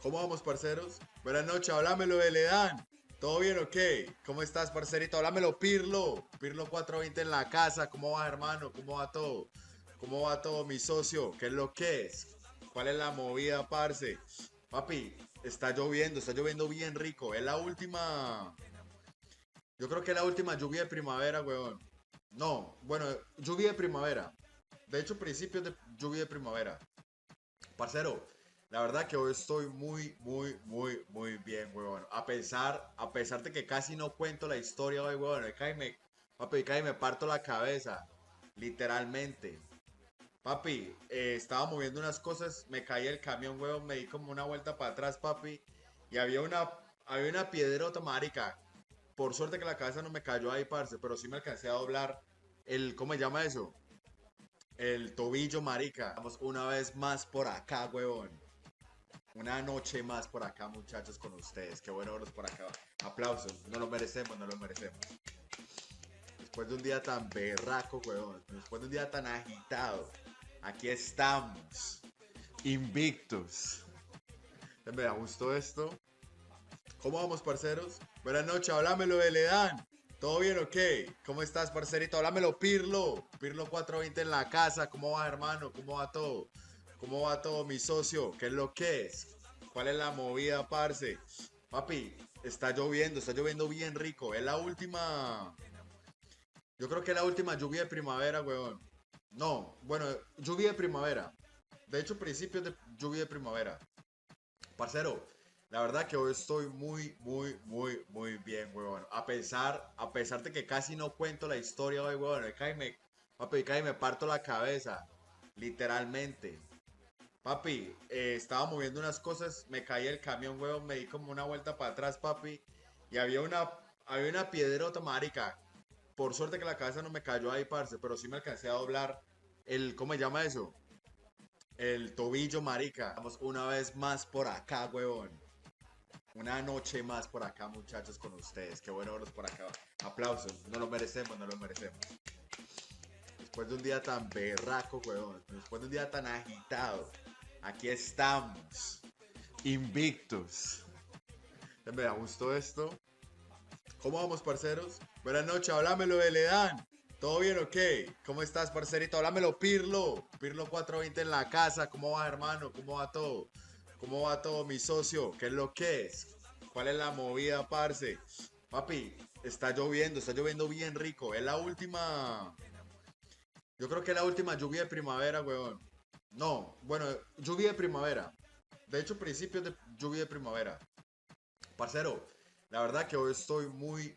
¿Cómo vamos, parceros? Buenas noches, háblamelo de Ledán. ¿Todo bien o qué? ¿Cómo estás, parcerito? Háblamelo, Pirlo. Pirlo 420 en la casa. ¿Cómo va, hermano? ¿Cómo va todo? ¿Cómo va todo, mi socio? ¿Qué es lo que es? ¿Cuál es la movida, parce? Papi, está lloviendo bien rico. Es la última. Yo creo que es la última lluvia de primavera, weón. No, bueno, lluvia de primavera. De hecho, principios de lluvia de primavera. Parcero, la verdad que hoy estoy muy bien, weón. A pesar de que casi no cuento la historia hoy, weón. Papi, cae me parto la cabeza. Literalmente. Papi, estaba moviendo unas cosas, me caí el camión, weón, me di como una vuelta para atrás, papi. Y había una piedrota, marica. Por suerte que la cabeza no me cayó ahí, parce, pero sí me alcancé a doblar ¿cómo se llama eso? El tobillo, marica. Vamos una vez más por acá, weón. Una noche más por acá, muchachos, con ustedes. Qué bueno verlos por acá. Aplausos. No lo merecemos, no lo merecemos. Después de un día tan berraco, weón. Después de un día tan agitado. Aquí estamos. Invictos. Me gustó esto. ¿Cómo vamos, parceros? Buenas noches, háblamelo de Ledán. ¿Todo bien o qué? ¿Cómo estás, parcerito? Háblamelo, Pirlo. Pirlo 420 en la casa. ¿Cómo va, hermano? ¿Cómo va todo? ¿Cómo va todo, mi socio? ¿Qué es lo que es? ¿Cuál es la movida, parce? Papi, está lloviendo bien rico. Es la última. Yo creo que es la última lluvia de primavera, weón. No, bueno, lluvia de primavera. De hecho, principios de lluvia de primavera. Parcero, la verdad que hoy estoy muy bien, weón. A pesar de que casi no cuento la historia hoy, weón. Papi, cae me parto la cabeza. Literalmente. Papi, estaba moviendo unas cosas, me caí el camión, weón, me di como una vuelta para atrás, papi. Y había una piedrota, marica. Por suerte que la cabeza no me cayó ahí, parce, pero sí me alcancé a doblar ¿cómo se llama eso? El tobillo, marica. Vamos una vez más por acá, weón. Una noche más por acá, muchachos, con ustedes. Qué bueno verlos por acá. Aplausos. No lo merecemos, no lo merecemos. Después de un día tan berraco, weón. Después de un día tan agitado. Aquí estamos. Invictos. Me gustó esto. ¿Cómo vamos, parceros? Buenas noches, háblamelo de Ledán. ¿Todo bien o qué? ¿Cómo estás, parcerito? Háblamelo, Pirlo. Pirlo 420 en la casa. ¿Cómo va, hermano? ¿Cómo va todo? ¿Cómo va todo, mi socio? ¿Qué es lo que es? ¿Cuál es la movida, parce? Papi, está lloviendo bien rico. Es la última. Yo creo que es la última lluvia de primavera, weón. No, bueno, lluvia de primavera. De hecho, principios de lluvia de primavera. Parcero, la verdad que hoy estoy muy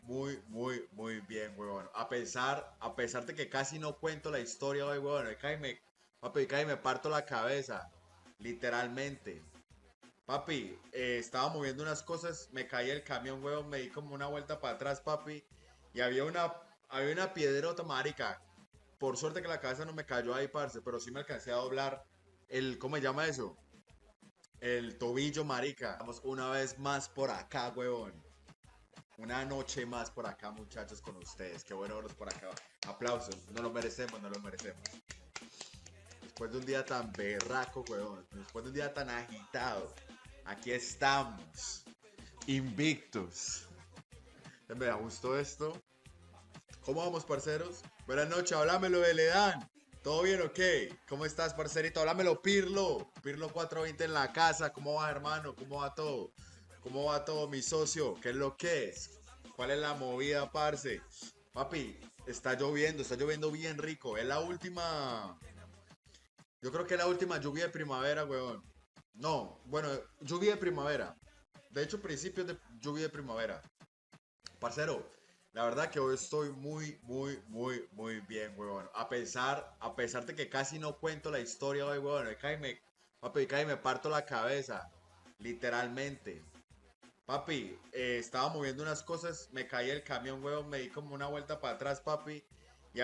bien, weón. A pesar de que casi no cuento la historia hoy, weón. Papi, cae me parto la cabeza. Literalmente. Papi, estaba moviendo unas cosas, me caí el camión, weón, me di como una vuelta para atrás, papi. Y había una piedrota, marica. Por suerte que la cabeza no me cayó ahí, parce, pero sí me alcancé a doblar ¿cómo se llama eso? El tobillo, marica. Vamos una vez más por acá, weón. Una noche más por acá, muchachos, con ustedes. Qué bueno verlos por acá. Aplausos. No lo merecemos, no lo merecemos. Después de un día tan berraco, weón. Después de un día tan agitado. Aquí estamos. Invictos. Me gustó esto. ¿Cómo vamos, parceros? Buenas noches, háblamelo de Ledán. ¿Todo bien o qué? ¿Cómo estás, parcerito? Háblamelo, Pirlo. Pirlo 420 en la casa. ¿Cómo va, hermano? ¿Cómo va todo? ¿Cómo va todo, mi socio? ¿Qué es lo que es? ¿Cuál es la movida, parce? Papi, está lloviendo bien rico. Es la última. Yo creo que es la última lluvia de primavera, weón. No, bueno, lluvia de primavera. De hecho, principios de lluvia de primavera. Parcero, la verdad que hoy estoy muy bien, weón. A pesar de que casi no cuento la historia hoy, weón. Papi, cae me parto la cabeza. Literalmente. Papi, estaba moviendo unas cosas, me caí el camión, weón, me di como una vuelta para atrás, papi.